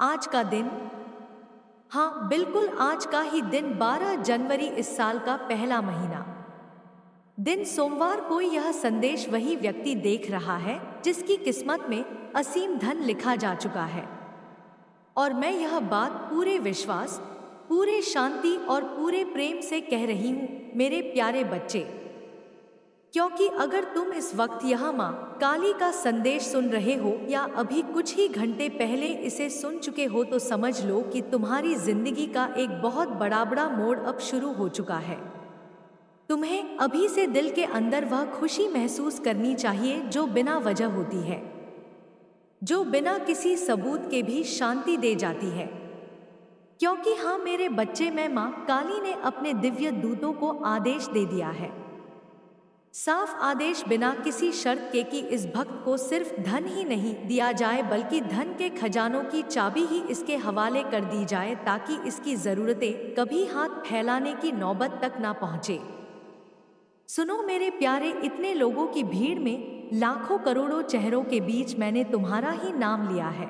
आज का दिन, हाँ बिल्कुल आज का ही दिन 12 जनवरी इस साल का पहला महीना दिन सोमवार को यह संदेश वही व्यक्ति देख रहा है जिसकी किस्मत में असीम धन लिखा जा चुका है। और मैं यह बात पूरे विश्वास, पूरे शांति और पूरे प्रेम से कह रही हूँ मेरे प्यारे बच्चे, क्योंकि अगर तुम इस वक्त यह माँ काली का संदेश सुन रहे हो या अभी कुछ ही घंटे पहले इसे सुन चुके हो तो समझ लो कि तुम्हारी जिंदगी का एक बहुत बड़ा मोड़ अब शुरू हो चुका है। तुम्हें अभी से दिल के अंदर वह खुशी महसूस करनी चाहिए जो बिना वजह होती है, जो बिना किसी सबूत के भी शांति दे जाती है। क्योंकि हाँ मेरे बच्चे, मैं माँ काली ने अपने दिव्य दूतों को आदेश दे दिया है, साफ आदेश, बिना किसी शर्त के कि इस भक्त को सिर्फ धन ही नहीं दिया जाए बल्कि धन के खजानों की चाबी ही इसके हवाले कर दी जाए ताकि इसकी जरूरतें कभी हाथ फैलाने की नौबत तक ना पहुंचे। सुनो मेरे प्यारे, इतने लोगों की भीड़ में, लाखों करोड़ों चेहरों के बीच मैंने तुम्हारा ही नाम लिया है।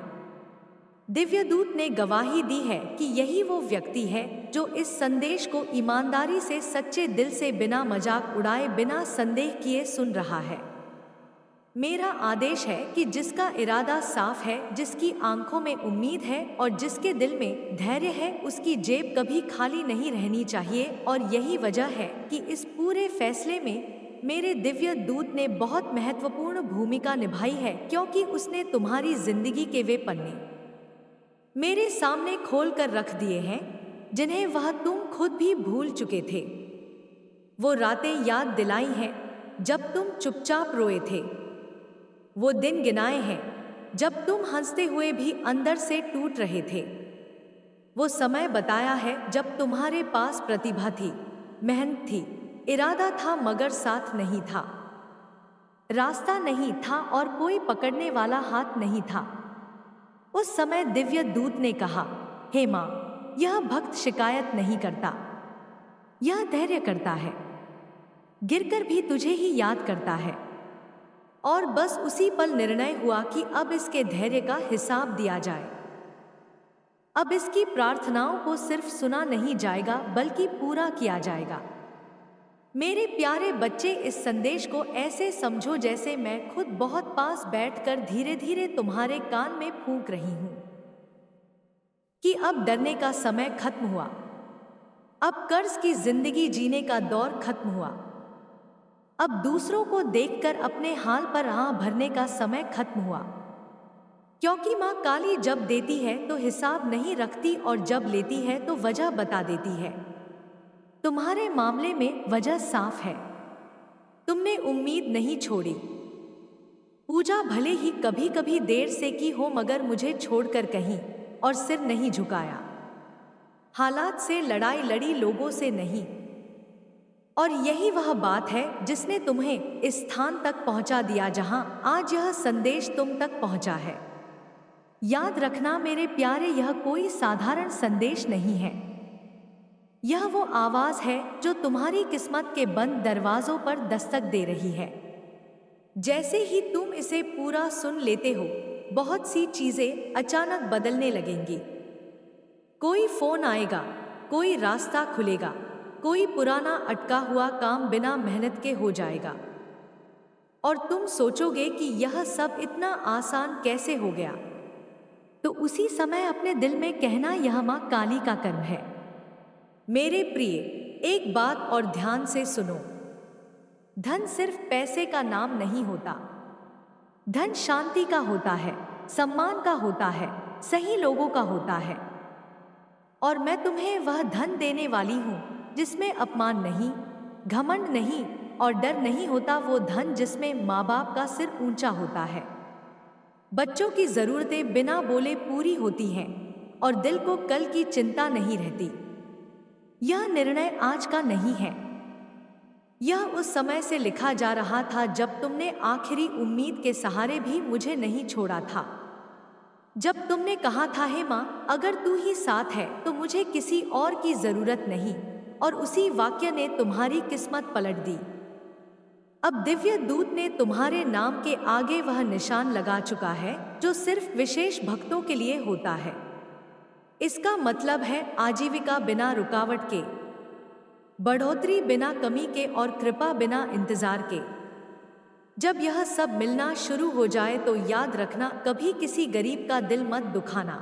दिव्यदूत ने गवाही दी है कि यही वो व्यक्ति है जो इस संदेश को ईमानदारी से, सच्चे दिल से, बिना मजाक उड़ाए, बिना संदेह किए सुन रहा है। मेरा आदेश है कि जिसका इरादा साफ है, जिसकी आंखों में उम्मीद है और जिसके दिल में धैर्य है, उसकी जेब कभी खाली नहीं रहनी चाहिए। और यही वजह है कि इस पूरे फैसले में मेरे दिव्य दूत ने बहुत महत्वपूर्ण भूमिका निभाई है, क्योंकि उसने तुम्हारी जिंदगी के वे पन्ने मेरे सामने खोल कर रख दिए हैं जिन्हें वह तुम खुद भी भूल चुके थे। वो रातें याद दिलाई हैं जब तुम चुपचाप रोए थे, वो दिन गिनाए हैं जब तुम हंसते हुए भी अंदर से टूट रहे थे, वो समय बताया है जब तुम्हारे पास प्रतिभा थी, मेहनत थी, इरादा था मगर साथ नहीं था, रास्ता नहीं था और कोई पकड़ने वाला हाथ नहीं था। उस समय दिव्य दूत ने कहा, हे माँ, यह भक्त शिकायत नहीं करता, यह धैर्य करता है, गिरकर भी तुझे ही याद करता है। और बस उसी पल निर्णय हुआ कि अब इसके धैर्य का हिसाब दिया जाए। अब इसकी प्रार्थनाओं को सिर्फ सुना नहीं जाएगा बल्कि पूरा किया जाएगा। मेरे प्यारे बच्चे, इस संदेश को ऐसे समझो जैसे मैं खुद बहुत पास बैठकर धीरे धीरे तुम्हारे कान में फूंक रही हूं कि अब डरने का समय खत्म हुआ, अब कर्ज की जिंदगी जीने का दौर खत्म हुआ, अब दूसरों को देखकर अपने हाल पर आह भरने का समय खत्म हुआ। क्योंकि माँ काली जब देती है तो हिसाब नहीं रखती और जब लेती है तो वजह बता देती है। तुम्हारे मामले में वजह साफ है, तुमने उम्मीद नहीं छोड़ी। पूजा भले ही कभी कभी देर से की हो मगर मुझे छोड़कर कहीं और सिर नहीं झुकाया, हालात से लड़ाई लड़ी, लोगों से नहीं। और यही वह बात है जिसने तुम्हें इस स्थान तक पहुंचा दिया जहां आज यह संदेश तुम तक पहुंचा है। याद रखना मेरे प्यारे, यह कोई साधारण संदेश नहीं है, यह वो आवाज है जो तुम्हारी किस्मत के बंद दरवाजों पर दस्तक दे रही है। जैसे ही तुम इसे पूरा सुन लेते हो, बहुत सी चीजें अचानक बदलने लगेंगी। कोई फोन आएगा, कोई रास्ता खुलेगा, कोई पुराना अटका हुआ काम बिना मेहनत के हो जाएगा और तुम सोचोगे कि यह सब इतना आसान कैसे हो गया। तो उसी समय अपने दिल में कहना, यह माँ काली का कर्म है। मेरे प्रिय, एक बात और ध्यान से सुनो, धन सिर्फ पैसे का नाम नहीं होता, धन शांति का होता है, सम्मान का होता है, सही लोगों का होता है। और मैं तुम्हें वह धन देने वाली हूं जिसमें अपमान नहीं, घमंड नहीं और डर नहीं होता, वो धन जिसमें माँ बाप का सिर ऊंचा होता है, बच्चों की जरूरतें बिना बोले पूरी होती हैं और दिल को कल की चिंता नहीं रहती। यह निर्णय आज का नहीं है, यह उस समय से लिखा जा रहा था जब तुमने आखिरी उम्मीद के सहारे भी मुझे नहीं छोड़ा था, जब तुमने कहा था, हे माँ, अगर तू ही साथ है तो मुझे किसी और की जरूरत नहीं। और उसी वाक्य ने तुम्हारी किस्मत पलट दी। अब दिव्य दूत ने तुम्हारे नाम के आगे वह निशान लगा चुका है जो सिर्फ विशेष भक्तों के लिए होता है। इसका मतलब है आजीविका बिना रुकावट के, बढ़ोतरी बिना कमी के और कृपा बिना इंतजार के। जब यह सब मिलना शुरू हो जाए तो याद रखना, कभी किसी गरीब का दिल मत दुखाना,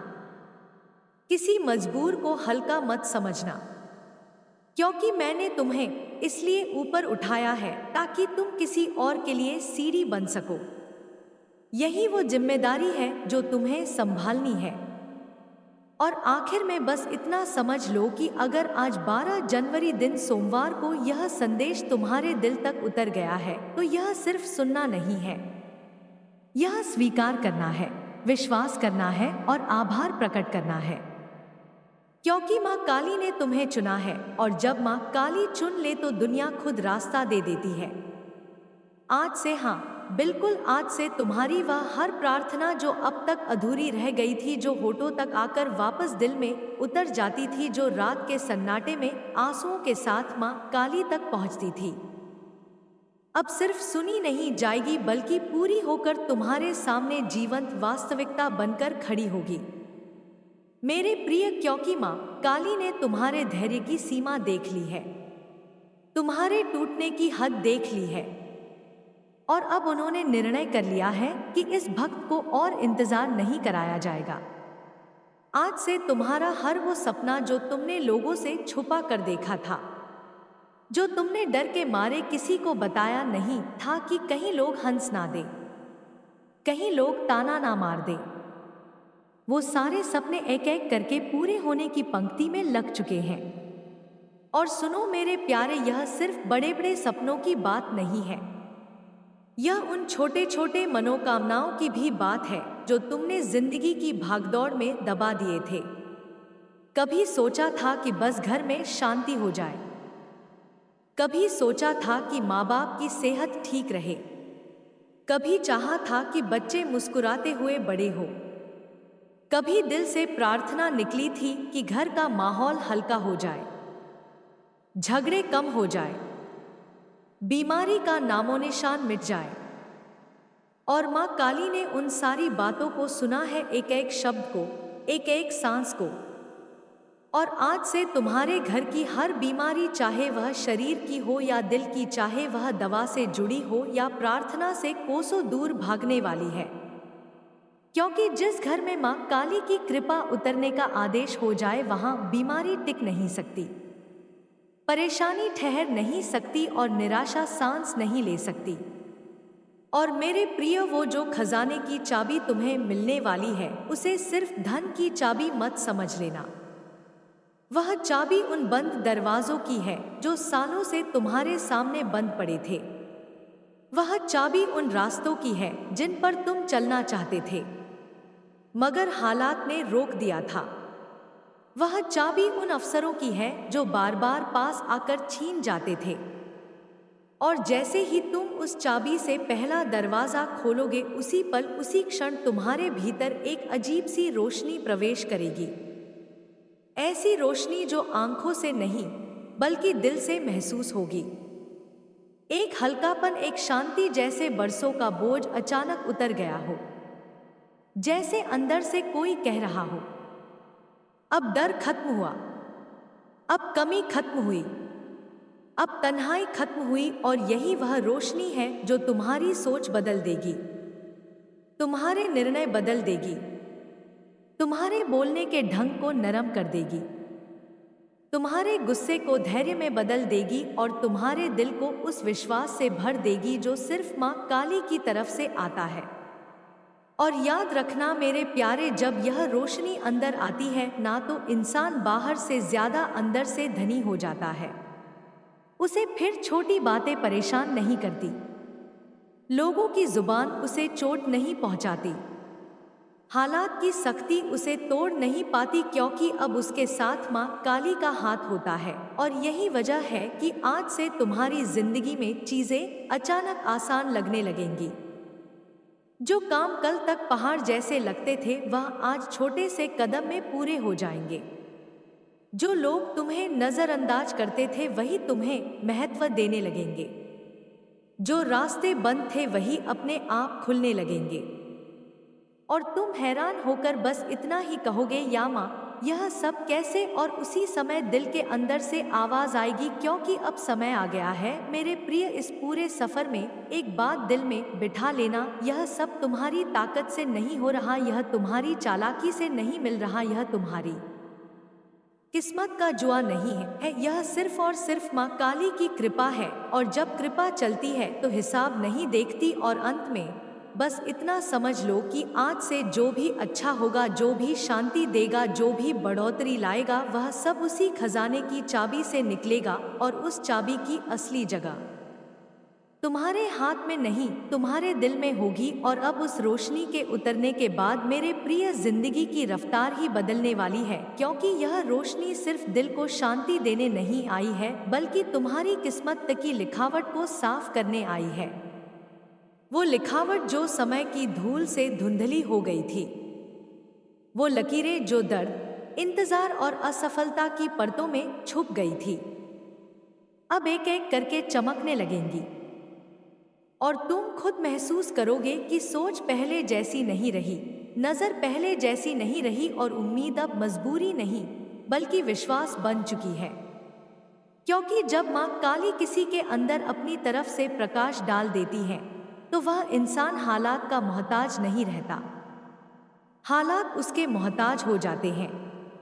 किसी मजबूर को हल्का मत समझना, क्योंकि मैंने तुम्हें इसलिए ऊपर उठाया है ताकि तुम किसी और के लिए सीढ़ी बन सको। यही वो जिम्मेदारी है जो तुम्हें संभालनी है। और आखिर में बस इतना समझ लो कि अगर आज 12 जनवरी दिन सोमवार को यह संदेश तुम्हारे दिल तक उतर गया है तो यह सिर्फ सुनना नहीं है, यह स्वीकार करना है, विश्वास करना है और आभार प्रकट करना है। क्योंकि माँ काली ने तुम्हें चुना है और जब माँ काली चुन ले तो दुनिया खुद रास्ता दे देती है। आज से, हाँ बिल्कुल आज से, तुम्हारी वह हर प्रार्थना जो अब तक अधूरी रह गई थी, जो होठों तक आकर वापस दिल में उतर जाती थी, जो रात के सन्नाटे में आंसुओं के साथ माँ काली तक पहुँचती थी, अब सिर्फ सुनी नहीं जाएगी बल्कि पूरी होकर तुम्हारे सामने जीवंत वास्तविकता बनकर खड़ी होगी मेरे प्रिय। क्योंकि माँ काली ने तुम्हारे धैर्य की सीमा देख ली है, तुम्हारे टूटने की हद देख ली है और अब उन्होंने निर्णय कर लिया है कि इस भक्त को और इंतजार नहीं कराया जाएगा। आज से तुम्हारा हर वो सपना जो तुमने लोगों से छुपा कर देखा था, जो तुमने डर के मारे किसी को बताया नहीं था कि कहीं लोग हंस ना दे, कहीं लोग ताना ना मार दे, वो सारे सपने एक एक करके पूरे होने की पंक्ति में लग चुके हैं। और सुनो मेरे प्यारे, यह सिर्फ बड़े बड़े सपनों की बात नहीं है, यह उन छोटे छोटे मनोकामनाओं की भी बात है जो तुमने जिंदगी की भागदौड़ में दबा दिए थे। कभी सोचा था कि बस घर में शांति हो जाए, कभी सोचा था कि माँ बाप की सेहत ठीक रहे, कभी चाहा था कि बच्चे मुस्कुराते हुए बड़े हो, कभी दिल से प्रार्थना निकली थी कि घर का माहौल हल्का हो जाए, झगड़े कम हो जाए, बीमारी का नामोनिशान मिट जाए। और माँ काली ने उन सारी बातों को सुना है, एक एक शब्द को, एक एक सांस को। और आज से तुम्हारे घर की हर बीमारी, चाहे वह शरीर की हो या दिल की, चाहे वह दवा से जुड़ी हो या प्रार्थना से कोसों दूर भागने वाली है। क्योंकि जिस घर में माँ काली की कृपा उतरने का आदेश हो जाए वहां बीमारी टिक नहीं सकती, परेशानी ठहर नहीं सकती और निराशा सांस नहीं ले सकती। और मेरे प्रिय, वो जो खजाने की चाबी तुम्हें मिलने वाली है उसे सिर्फ धन की चाबी मत समझ लेना, वह चाबी उन बंद दरवाजों की है जो सालों से तुम्हारे सामने बंद पड़े थे, वह चाबी उन रास्तों की है जिन पर तुम चलना चाहते थे मगर हालात ने रोक दिया था, वह चाबी उन अवसरों की है जो बार बार पास आकर छीन जाते थे। और जैसे ही तुम उस चाबी से पहला दरवाजा खोलोगे, उसी पल, उसी क्षण तुम्हारे भीतर एक अजीब सी रोशनी प्रवेश करेगी, ऐसी रोशनी जो आंखों से नहीं बल्कि दिल से महसूस होगी। एक हल्कापन, एक शांति, जैसे बरसों का बोझ अचानक उतर गया हो, जैसे अंदर से कोई कह रहा हो अब डर खत्म हुआ, अब कमी खत्म हुई, अब तन्हाई खत्म हुई। और यही वह रोशनी है जो तुम्हारी सोच बदल देगी, तुम्हारे निर्णय बदल देगी, तुम्हारे बोलने के ढंग को नरम कर देगी, तुम्हारे गुस्से को धैर्य में बदल देगी और तुम्हारे दिल को उस विश्वास से भर देगी जो सिर्फ माँ काली की तरफ से आता है। और याद रखना मेरे प्यारे, जब यह रोशनी अंदर आती है ना तो इंसान बाहर से ज्यादा अंदर से धनी हो जाता है, उसे फिर छोटी बातें परेशान नहीं करती, लोगों की जुबान उसे चोट नहीं पहुंचाती, हालात की सख्ती उसे तोड़ नहीं पाती, क्योंकि अब उसके साथ माँ काली का हाथ होता है। और यही वजह है कि आज से तुम्हारी जिंदगी में चीजें अचानक आसान लगने लगेंगी, जो काम कल तक पहाड़ जैसे लगते थे वह आज छोटे से कदम में पूरे हो जाएंगे, जो लोग तुम्हें नजरअंदाज करते थे वही तुम्हें महत्व देने लगेंगे, जो रास्ते बंद थे वही अपने आप खुलने लगेंगे और तुम हैरान होकर बस इतना ही कहोगे, या माँ यह सब कैसे, और उसी समय दिल के अंदर से आवाज आएगी, क्योंकि अब समय आ गया है मेरे प्रिय, इस पूरे सफर में एक बात दिल में बिठा लेना, यह सब तुम्हारी ताकत से नहीं हो रहा, यह तुम्हारी चालाकी से नहीं मिल रहा, यह तुम्हारी किस्मत का जुआ नहीं है, यह सिर्फ और सिर्फ माँ काली की कृपा है। और जब कृपा चलती है तो हिसाब नहीं देखती, और अंत में बस इतना समझ लो कि आज से जो भी अच्छा होगा, जो भी शांति देगा, जो भी बढ़ोतरी लाएगा, वह सब उसी खजाने की चाबी से निकलेगा, और उस चाबी की असली जगह तुम्हारे हाथ में नहीं, तुम्हारे दिल में होगी। और अब उस रोशनी के उतरने के बाद मेरे प्रिय, जिंदगी की रफ्तार ही बदलने वाली है, क्योंकि यह रोशनी सिर्फ दिल को शांति देने नहीं आई है, बल्कि तुम्हारी किस्मत की लिखावट को साफ करने आई है। वो लिखावट जो समय की धूल से धुंधली हो गई थी, वो लकीरें जो दर्द, इंतजार और असफलता की परतों में छुप गई थी, अब एक एक करके चमकने लगेंगी। और तुम खुद महसूस करोगे कि सोच पहले जैसी नहीं रही, नजर पहले जैसी नहीं रही, और उम्मीद अब मजबूरी नहीं बल्कि विश्वास बन चुकी है। क्योंकि जब माँ काली किसी के अंदर अपनी तरफ से प्रकाश डाल देती है तो वह इंसान हालात का मोहताज नहीं रहता, हालात उसके मोहताज हो जाते हैं।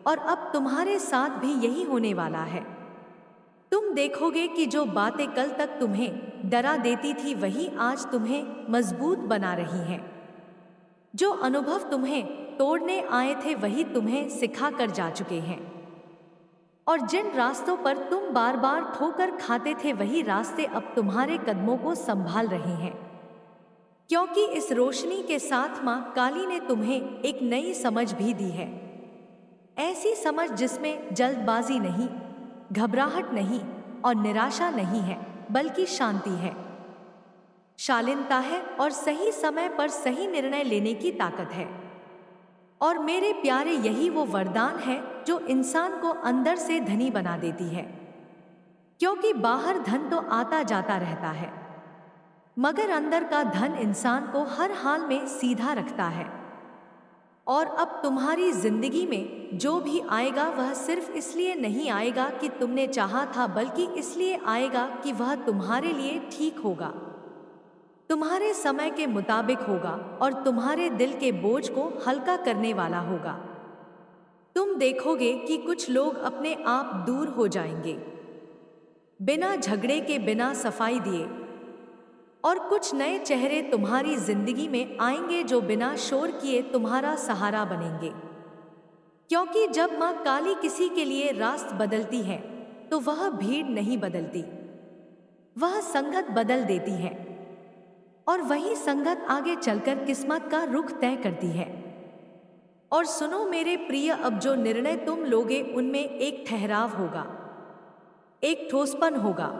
और अब तुम्हारे साथ भी यही होने वाला है। तुम देखोगे कि जो बातें कल तक तुम्हें डरा देती थी, वही आज तुम्हें मजबूत बना रही हैं। जो अनुभव तुम्हें तोड़ने आए थे, वही तुम्हें सिखा कर जा चुके हैं। और जिन रास्तों पर तुम बार बार ठोकर खाते थे, वही रास्ते अब तुम्हारे कदमों को संभाल रहे हैं। क्योंकि इस रोशनी के साथ माँ काली ने तुम्हें एक नई समझ भी दी है, ऐसी समझ जिसमें जल्दबाजी नहीं, घबराहट नहीं और निराशा नहीं है, बल्कि शांति है, शालीनता है, और सही समय पर सही निर्णय लेने की ताकत है। और मेरे प्यारे, यही वो वरदान है जो इंसान को अंदर से धनी बना देती है। क्योंकि बाहर धन तो आता जाता रहता है, मगर अंदर का धन इंसान को हर हाल में सीधा रखता है। और अब तुम्हारी जिंदगी में जो भी आएगा, वह सिर्फ इसलिए नहीं आएगा कि तुमने चाहा था, बल्कि इसलिए आएगा कि वह तुम्हारे लिए ठीक होगा, तुम्हारे समय के मुताबिक होगा, और तुम्हारे दिल के बोझ को हल्का करने वाला होगा। तुम देखोगे कि कुछ लोग अपने आप दूर हो जाएंगे, बिना झगड़े के, बिना सफाई दिए, और कुछ नए चेहरे तुम्हारी जिंदगी में आएंगे जो बिना शोर किए तुम्हारा सहारा बनेंगे। क्योंकि जब माँ काली किसी के लिए रास्त बदलती है तो वह भीड़ नहीं बदलती, वह संगत बदल देती है, और वही संगत आगे चलकर किस्मत का रुख तय करती है। और सुनो मेरे प्रिय, अब जो निर्णय तुम लोगे उनमें एक ठहराव होगा, एक ठोसपन होगा।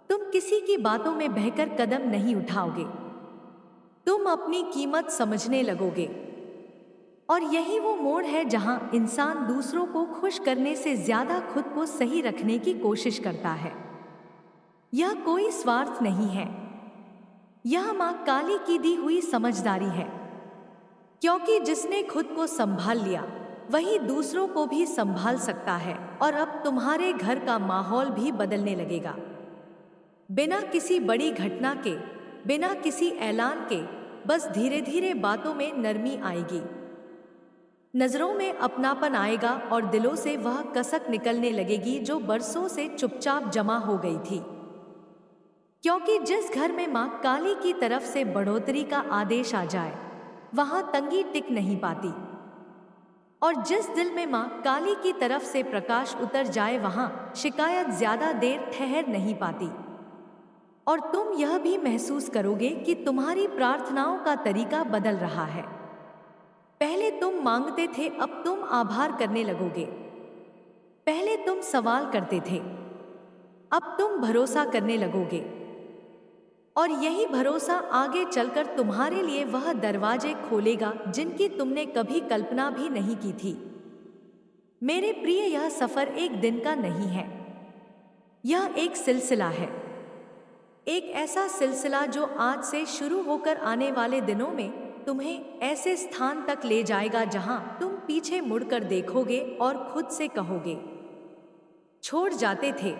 तुम किसी की बातों में बहकर कदम नहीं उठाओगे, तुम अपनी कीमत समझने लगोगे। और यही वो मोड़ है जहां इंसान दूसरों को खुश करने से ज्यादा खुद को सही रखने की कोशिश करता है। यह कोई स्वार्थ नहीं है, यह माँ काली की दी हुई समझदारी है। क्योंकि जिसने खुद को संभाल लिया, वही दूसरों को भी संभाल सकता है। और अब तुम्हारे घर का माहौल भी बदलने लगेगा, बिना किसी बड़ी घटना के, बिना किसी ऐलान के, बस धीरे धीरे बातों में नरमी आएगी, नजरों में अपनापन आएगा, और दिलों से वह कसक निकलने लगेगी जो बरसों से चुपचाप जमा हो गई थी। क्योंकि जिस घर में माँ काली की तरफ से बढ़ोतरी का आदेश आ जाए, वहां तंगी टिक नहीं पाती, और जिस दिल में माँ काली की तरफ से प्रकाश उतर जाए, वहां शिकायत ज्यादा देर ठहर नहीं पाती। और तुम यह भी महसूस करोगे कि तुम्हारी प्रार्थनाओं का तरीका बदल रहा है। पहले तुम मांगते थे, अब तुम आभार करने लगोगे। पहले तुम सवाल करते थे, अब तुम भरोसा करने लगोगे। और यही भरोसा आगे चलकर तुम्हारे लिए वह दरवाजे खोलेगा जिनकी तुमने कभी कल्पना भी नहीं की थी। मेरे प्रिय, यह सफर एक दिन का नहीं है, यह एक सिलसिला है, एक ऐसा सिलसिला जो आज से शुरू होकर आने वाले दिनों में तुम्हें ऐसे स्थान तक ले जाएगा जहां तुम पीछे मुड़कर देखोगे और खुद से कहोगे, छोड़ जाते थे,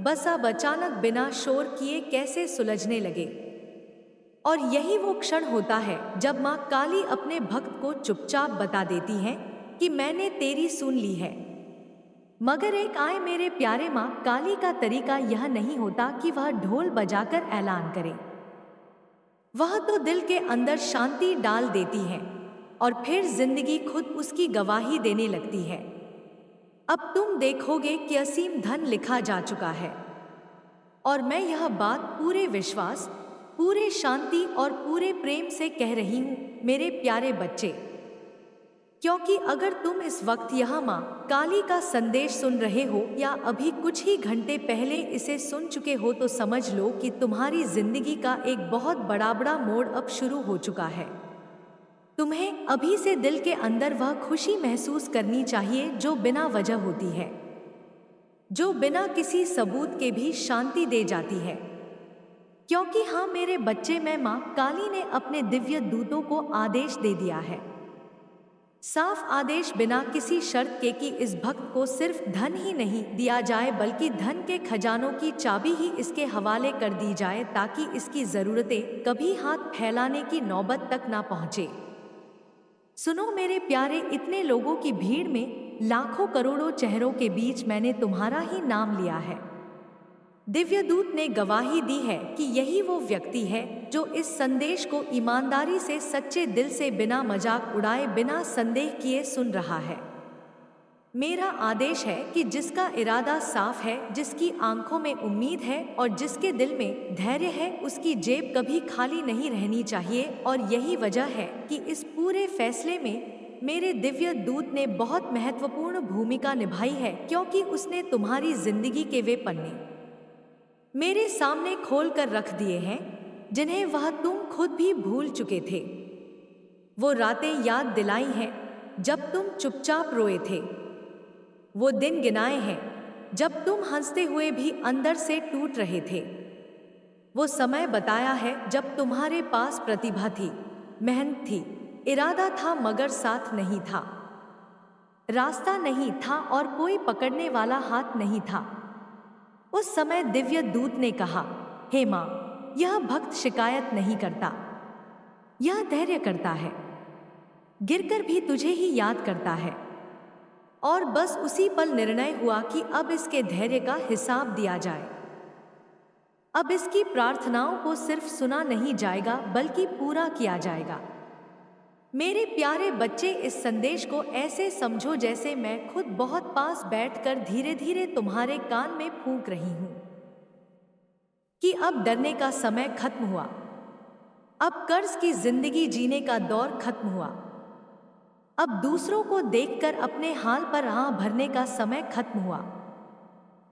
बस अब अचानक बिना शोर किए कैसे सुलझने लगे। और यही वो क्षण होता है जब माँ काली अपने भक्त को चुपचाप बता देती है कि मैंने तेरी सुन ली है। मगर एक आए मेरे प्यारे, माँ काली का तरीका यह नहीं होता कि वह ढोल बजाकर ऐलान करे। वह तो दिल के अंदर शांति डाल देती है और फिर जिंदगी खुद उसकी गवाही देने लगती है। अब तुम देखोगे कि असीम धन लिखा जा चुका है। और मैं यह बात पूरे विश्वास, पूरे शांति और पूरे प्रेम से कह रही हूँ मेरे प्यारे बच्चे, क्योंकि अगर तुम इस वक्त यह माँ काली का संदेश सुन रहे हो या अभी कुछ ही घंटे पहले इसे सुन चुके हो तो समझ लो कि तुम्हारी जिंदगी का एक बहुत बड़ा मोड़ अब शुरू हो चुका है। तुम्हें अभी से दिल के अंदर वह खुशी महसूस करनी चाहिए जो बिना वजह होती है, जो बिना किसी सबूत के भी शांति दे जाती है। क्योंकि हाँ मेरे बच्चे, मैं माँ काली ने अपने दिव्य दूतों को आदेश दे दिया है, साफ आदेश, बिना किसी शर्त के कि इस भक्त को सिर्फ धन ही नहीं दिया जाए बल्कि धन के खजानों की चाबी ही इसके हवाले कर दी जाए, ताकि इसकी जरूरतें कभी हाथ फैलाने की नौबत तक ना पहुंचे। सुनो मेरे प्यारे, इतने लोगों की भीड़ में, लाखों करोड़ों चेहरों के बीच मैंने तुम्हारा ही नाम लिया है। दिव्यदूत ने गवाही दी है कि यही वो व्यक्ति है जो इस संदेश को ईमानदारी से, सच्चे दिल से, बिना मजाक उड़ाए, बिना संदेह किए सुन रहा है। मेरा आदेश है कि जिसका इरादा साफ है, जिसकी आंखों में उम्मीद है और जिसके दिल में धैर्य है, उसकी जेब कभी खाली नहीं रहनी चाहिए। और यही वजह है कि इस पूरे फैसले में मेरे दिव्य दूत ने बहुत महत्वपूर्ण भूमिका निभाई है, क्योंकि उसने तुम्हारी जिंदगी के वे पन्ने मेरे सामने खोल कर रख दिए हैं जिन्हें वह तुम खुद भी भूल चुके थे। वो रातें याद दिलाई हैं जब तुम चुपचाप रोए थे, वो दिन गिनाए हैं जब तुम हंसते हुए भी अंदर से टूट रहे थे, वो समय बताया है जब तुम्हारे पास प्रतिभा थी, मेहनत थी, इरादा था मगर साथ नहीं था, रास्ता नहीं था और कोई पकड़ने वाला हाथ नहीं था। उस समय दिव्य दूत ने कहा, हे माँ, यह भक्त शिकायत नहीं करता, यह धैर्य करता है, गिरकर भी तुझे ही याद करता है। और बस उसी पल निर्णय हुआ कि अब इसके धैर्य का हिसाब दिया जाए। अब इसकी प्रार्थनाओं को सिर्फ सुना नहीं जाएगा बल्कि पूरा किया जाएगा। मेरे प्यारे बच्चे, इस संदेश को ऐसे समझो जैसे मैं खुद बहुत पास बैठकर धीरे धीरे तुम्हारे कान में फूंक रही हूं कि अब डरने का समय खत्म हुआ, अब कर्ज की जिंदगी जीने का दौर खत्म हुआ, अब दूसरों को देखकर अपने हाल पर आह भरने का समय खत्म हुआ।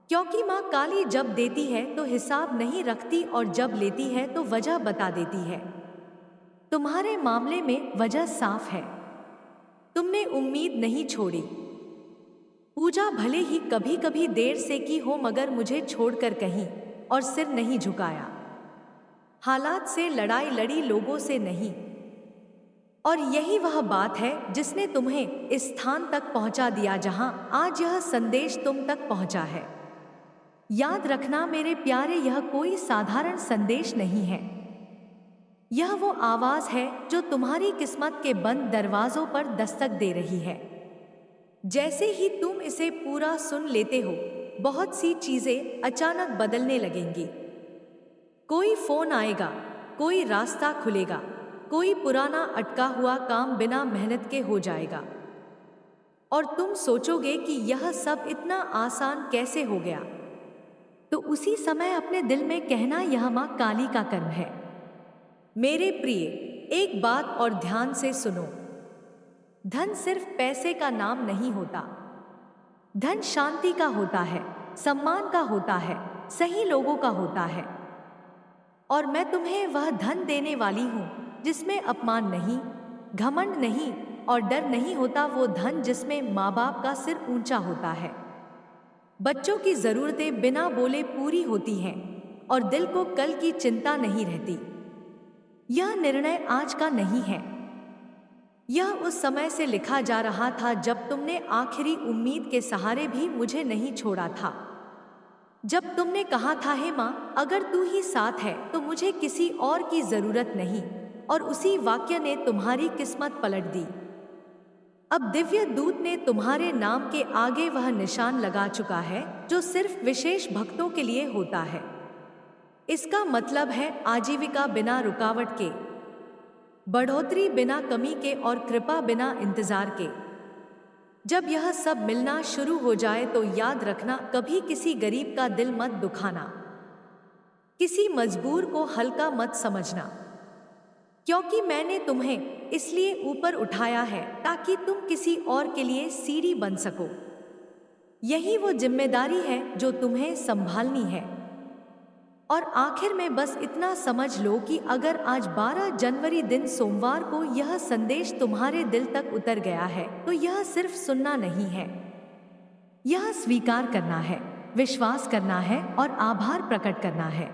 क्योंकि माँ काली जब देती है तो हिसाब नहीं रखती और जब लेती है तो वजह बता देती है। तुम्हारे मामले में वजह साफ है, तुमने उम्मीद नहीं छोड़ी। पूजा भले ही कभी कभी देर से की हो मगर मुझे छोड़कर कहीं और सिर नहीं झुकाया, हालात से लड़ाई लड़ी, लोगों से नहीं। और यही वह बात है जिसने तुम्हें इस स्थान तक पहुंचा दिया जहां आज यह संदेश तुम तक पहुंचा है। याद रखना मेरे प्यारे, यह कोई साधारण संदेश नहीं है, यह वो आवाज है जो तुम्हारी किस्मत के बंद दरवाजों पर दस्तक दे रही है। जैसे ही तुम इसे पूरा सुन लेते हो, बहुत सी चीजें अचानक बदलने लगेंगी। कोई फोन आएगा, कोई रास्ता खुलेगा, कोई पुराना अटका हुआ काम बिना मेहनत के हो जाएगा और तुम सोचोगे कि यह सब इतना आसान कैसे हो गया। तो उसी समय अपने दिल में कहना, यह माँ काली का कर्म है। मेरे प्रिय, एक बात और ध्यान से सुनो, धन सिर्फ पैसे का नाम नहीं होता, धन शांति का होता है, सम्मान का होता है, सही लोगों का होता है। और मैं तुम्हें वह धन देने वाली हूँ जिसमें अपमान नहीं, घमंड नहीं और डर नहीं होता, वो धन जिसमें माँ बाप का सिर ऊंचा होता है, बच्चों की जरूरतें बिना बोले पूरी होती हैं और दिल को कल की चिंता नहीं रहती। यह निर्णय आज का नहीं है, यह उस समय से लिखा जा रहा था जब तुमने आखिरी उम्मीद के सहारे भी मुझे नहीं छोड़ा था। जब तुमने कहा था, हे माँ, अगर तू ही साथ है तो मुझे किसी और की जरूरत नहीं, और उसी वाक्य ने तुम्हारी किस्मत पलट दी। अब दिव्य दूत ने तुम्हारे नाम के आगे वह निशान लगा चुका है जो सिर्फ विशेष भक्तों के लिए होता है। इसका मतलब है आजीविका बिना रुकावट के, बढ़ोतरी बिना कमी के और कृपा बिना इंतजार के। जब यह सब मिलना शुरू हो जाए तो याद रखना, कभी किसी गरीब का दिल मत दुखाना, किसी मजबूर को हल्का मत समझना, क्योंकि मैंने तुम्हें इसलिए ऊपर उठाया है ताकि तुम किसी और के लिए सीढ़ी बन सको। यही वो जिम्मेदारी है जो तुम्हें संभालनी है। और आखिर में बस इतना समझ लो कि अगर आज 12 जनवरी दिन सोमवार को यह संदेश तुम्हारे दिल तक उतर गया है तो यह सिर्फ सुनना नहीं है, यह स्वीकार करना है, विश्वास करना है और आभार प्रकट करना है।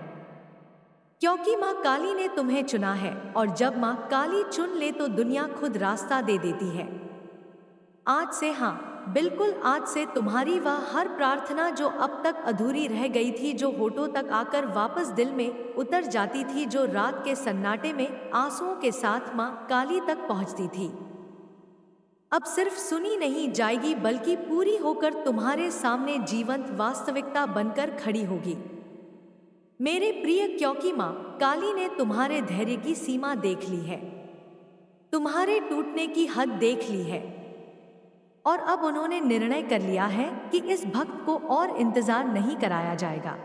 क्योंकि माँ काली ने तुम्हें चुना है, और जब माँ काली चुन ले तो दुनिया खुद रास्ता दे देती है। आज से, हाँ बिल्कुल आज से, तुम्हारी वह हर प्रार्थना जो अब तक अधूरी रह गई थी, जो होठों तक आकर वापस दिल में उतर जाती थी, जो रात के सन्नाटे में आंसुओं के साथ माँ काली तक पहुँचती थी, अब सिर्फ सुनी नहीं जाएगी बल्कि पूरी होकर तुम्हारे सामने जीवंत वास्तविकता बनकर खड़ी होगी। मेरे प्रिय, क्योंकि माँ काली ने तुम्हारे धैर्य की सीमा देख ली है, तुम्हारे टूटने की हद देख ली है, और अब उन्होंने निर्णय कर लिया है कि इस भक्त को और इंतजार नहीं कराया जाएगा।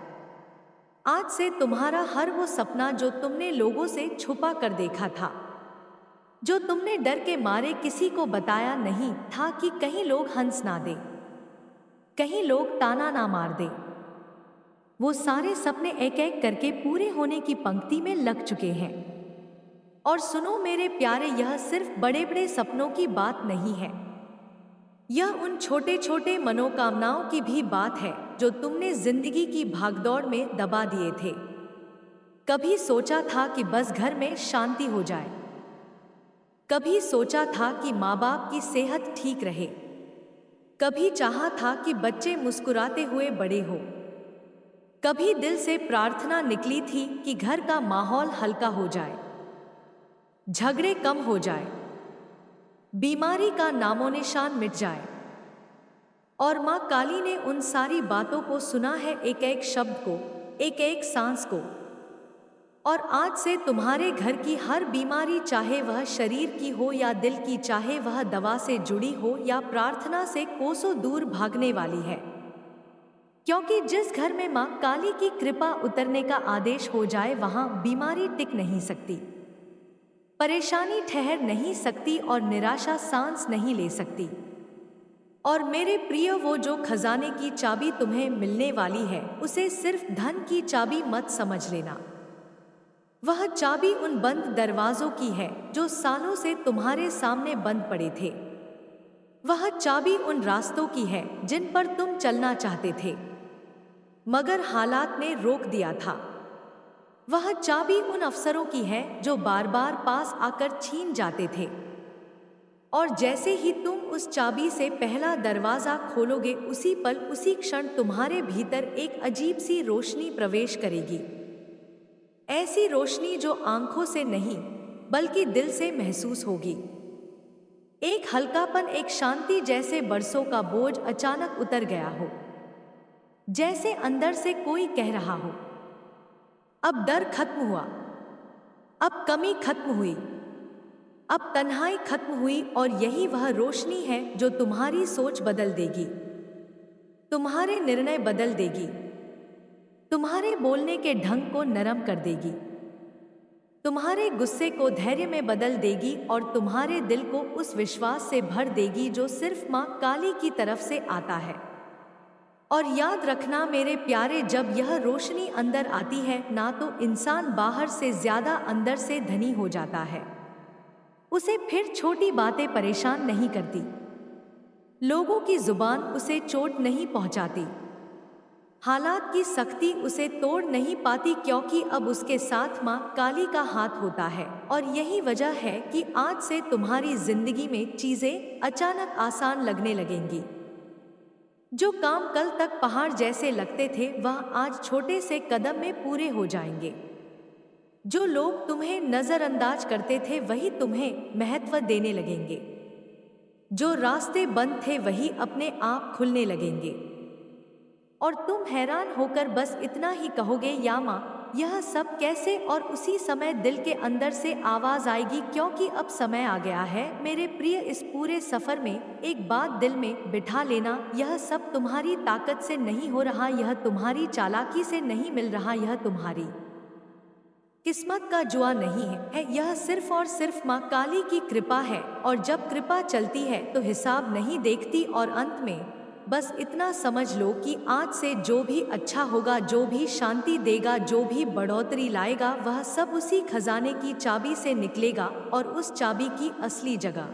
आज से तुम्हारा हर वो सपना जो तुमने लोगों से छुपा कर देखा था, जो तुमने डर के मारे किसी को बताया नहीं था कि कहीं लोग हंस ना दे, कहीं लोग ताना ना मार दे, वो सारे सपने एक एक करके पूरे होने की पंक्ति में लग चुके हैं। और सुनो मेरे प्यारे, यह सिर्फ बड़े बड़े सपनों की बात नहीं है, यह उन छोटे छोटे मनोकामनाओं की भी बात है जो तुमने जिंदगी की भागदौड़ में दबा दिए थे। कभी सोचा था कि बस घर में शांति हो जाए, कभी सोचा था कि माँ बाप की सेहत ठीक रहे, कभी चाहा था कि बच्चे मुस्कुराते हुए बड़े हो, कभी दिल से प्रार्थना निकली थी कि घर का माहौल हल्का हो जाए, झगड़े कम हो जाए, बीमारी का नामोनिशान मिट जाए। और माँ काली ने उन सारी बातों को सुना है, एक एक शब्द को, एक एक सांस को। और आज से तुम्हारे घर की हर बीमारी, चाहे वह शरीर की हो या दिल की, चाहे वह दवा से जुड़ी हो या प्रार्थना से कोसों दूर भागने वाली है, क्योंकि जिस घर में माँ काली की कृपा उतरने का आदेश हो जाए वहां बीमारी टिक नहीं सकती, परेशानी ठहर नहीं सकती और निराशा सांस नहीं ले सकती। और मेरे प्रिय, वो जो खजाने की चाबी तुम्हें मिलने वाली है उसे सिर्फ धन की चाबी मत समझ लेना, वह चाबी उन बंद दरवाजों की है जो सालों से तुम्हारे सामने बंद पड़े थे, वह चाबी उन रास्तों की है जिन पर तुम चलना चाहते थे मगर हालात ने रोक दिया था, वह चाबी उन अवसरों की है जो बार बार पास आकर छीन जाते थे। और जैसे ही तुम उस चाबी से पहला दरवाजा खोलोगे, उसी पल, उसी क्षण तुम्हारे भीतर एक अजीब सी रोशनी प्रवेश करेगी, ऐसी रोशनी जो आंखों से नहीं बल्कि दिल से महसूस होगी। एक हल्कापन, एक शांति, जैसे बरसों का बोझ अचानक उतर गया हो, जैसे अंदर से कोई कह रहा हो, अब डर खत्म हुआ, अब कमी खत्म हुई, अब तन्हाई खत्म हुई। और यही वह रोशनी है जो तुम्हारी सोच बदल देगी, तुम्हारे निर्णय बदल देगी, तुम्हारे बोलने के ढंग को नरम कर देगी, तुम्हारे गुस्से को धैर्य में बदल देगी और तुम्हारे दिल को उस विश्वास से भर देगी जो सिर्फ माँ काली की तरफ से आता है। और याद रखना मेरे प्यारे, जब यह रोशनी अंदर आती है ना तो इंसान बाहर से ज्यादा अंदर से धनी हो जाता है, उसे फिर छोटी बातें परेशान नहीं करती, लोगों की जुबान उसे चोट नहीं पहुंचाती, हालात की सख्ती उसे तोड़ नहीं पाती, क्योंकि अब उसके साथ माँ काली का हाथ होता है। और यही वजह है कि आज से तुम्हारी जिंदगी में चीजें अचानक आसान लगने लगेंगी। जो काम कल तक पहाड़ जैसे लगते थे, वह आज छोटे से कदम में पूरे हो जाएंगे। जो लोग तुम्हें नजरअंदाज करते थे, वही तुम्हें महत्व देने लगेंगे। जो रास्ते बंद थे, वही अपने आप खुलने लगेंगे। और तुम हैरान होकर बस इतना ही कहोगे, या माँ, यह सब कैसे? और उसी समय दिल के अंदर से आवाज आएगी, क्योंकि अब समय आ गया है मेरे प्रिय। इस पूरे सफर में एक बात दिल में बिठा लेना, यह सब तुम्हारी ताकत से नहीं हो रहा, यह तुम्हारी चालाकी से नहीं मिल रहा, यह तुम्हारी किस्मत का जुआ नहीं है, यह सिर्फ और सिर्फ माँ काली की कृपा है। और जब कृपा चलती है तो हिसाब नहीं देखती। और अंत में बस इतना समझ लो कि आज से जो भी अच्छा होगा, जो भी शांति देगा, जो भी बढ़ोतरी लाएगा, वह सब उसी खजाने की चाबी से निकलेगा। और उस चाबी की असली जगह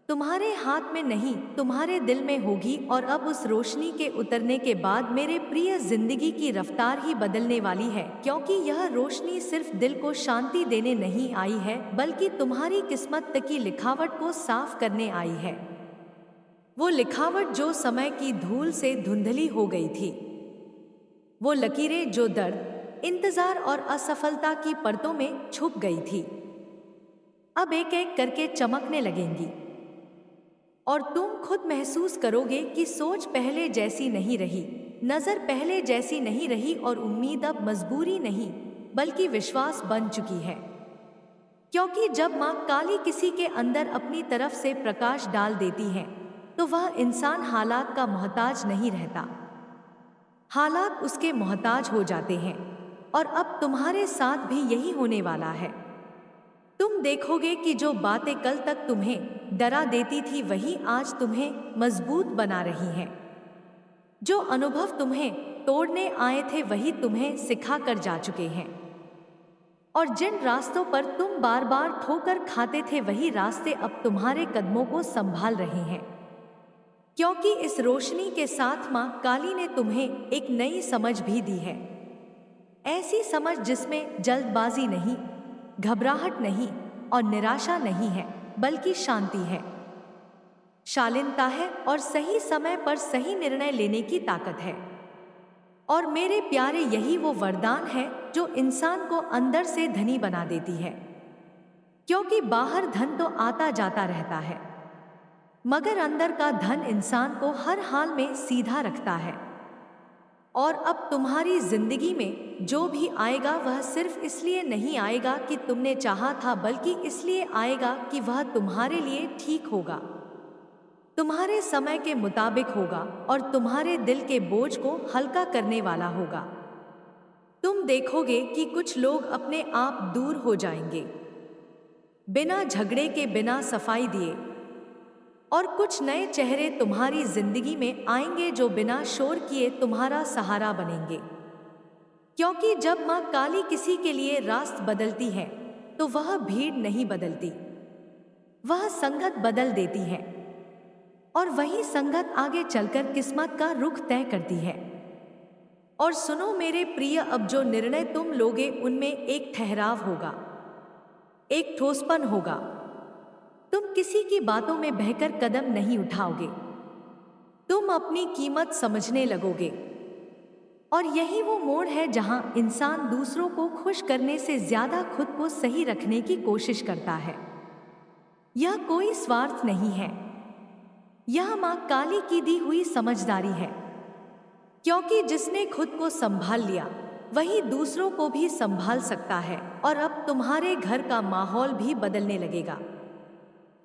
तुम्हारे हाथ में नहीं, तुम्हारे दिल में होगी। और अब उस रोशनी के उतरने के बाद मेरे प्रिय, जिंदगी की रफ्तार ही बदलने वाली है, क्योंकि यह रोशनी सिर्फ दिल को शांति देने नहीं आई है, बल्कि तुम्हारी किस्मत की लिखावट को साफ करने आई है। वो लिखावट जो समय की धूल से धुंधली हो गई थी, वो लकीरें जो दर्द, इंतजार और असफलता की परतों में छुप गई थी, अब एक एक करके चमकने लगेंगी। और तुम खुद महसूस करोगे कि सोच पहले जैसी नहीं रही, नजर पहले जैसी नहीं रही, और उम्मीद अब मजबूरी नहीं बल्कि विश्वास बन चुकी है। क्योंकि जब माँ काली किसी के अंदर अपनी तरफ से प्रकाश डाल देती है, तो वह इंसान हालात का मोहताज नहीं रहता, हालात उसके मोहताज हो जाते हैं। और अब तुम्हारे साथ भी यही होने वाला है। तुम देखोगे कि जो बातें कल तक तुम्हें डरा देती थी, वही आज तुम्हें मजबूत बना रही हैं। जो अनुभव तुम्हें तोड़ने आए थे, वही तुम्हें सिखा कर जा चुके हैं। और जिन रास्तों पर तुम बार बार ठोकर खाते थे, वही रास्ते अब तुम्हारे कदमों को संभाल रहे हैं। क्योंकि इस रोशनी के साथ माँ काली ने तुम्हें एक नई समझ भी दी है। ऐसी समझ जिसमें जल्दबाजी नहीं, घबराहट नहीं और निराशा नहीं है, बल्कि शांति है, शालीनता है और सही समय पर सही निर्णय लेने की ताकत है। और मेरे प्यारे, यही वो वरदान है जो इंसान को अंदर से धनी बना देती है। क्योंकि बाहर धन तो आता जाता रहता है, मगर अंदर का धन इंसान को हर हाल में सीधा रखता है। और अब तुम्हारी जिंदगी में जो भी आएगा, वह सिर्फ इसलिए नहीं आएगा कि तुमने चाहा था, बल्कि इसलिए आएगा कि वह तुम्हारे लिए ठीक होगा, तुम्हारे समय के मुताबिक होगा और तुम्हारे दिल के बोझ को हल्का करने वाला होगा। तुम देखोगे कि कुछ लोग अपने आप दूर हो जाएंगे, बिना झगड़े के, बिना सफाई दिए, और कुछ नए चेहरे तुम्हारी जिंदगी में आएंगे जो बिना शोर किए तुम्हारा सहारा बनेंगे। क्योंकि जब माँ काली किसी के लिए रास्ता बदलती है, तो वह भीड़ नहीं बदलती, वह संगत बदल देती है। और वही संगत आगे चलकर किस्मत का रुख तय करती है। और सुनो मेरे प्रिय, अब जो निर्णय तुम लोगे, उनमें एक ठहराव होगा, एक ठोसपन होगा। तुम किसी की बातों में बहकर कदम नहीं उठाओगे, तुम अपनी कीमत समझने लगोगे। और यही वो मोड़ है जहां इंसान दूसरों को खुश करने से ज्यादा खुद को सही रखने की कोशिश करता है। यह कोई स्वार्थ नहीं है, यह माँ काली की दी हुई समझदारी है। क्योंकि जिसने खुद को संभाल लिया, वही दूसरों को भी संभाल सकता है। और अब तुम्हारे घर का माहौल भी बदलने लगेगा,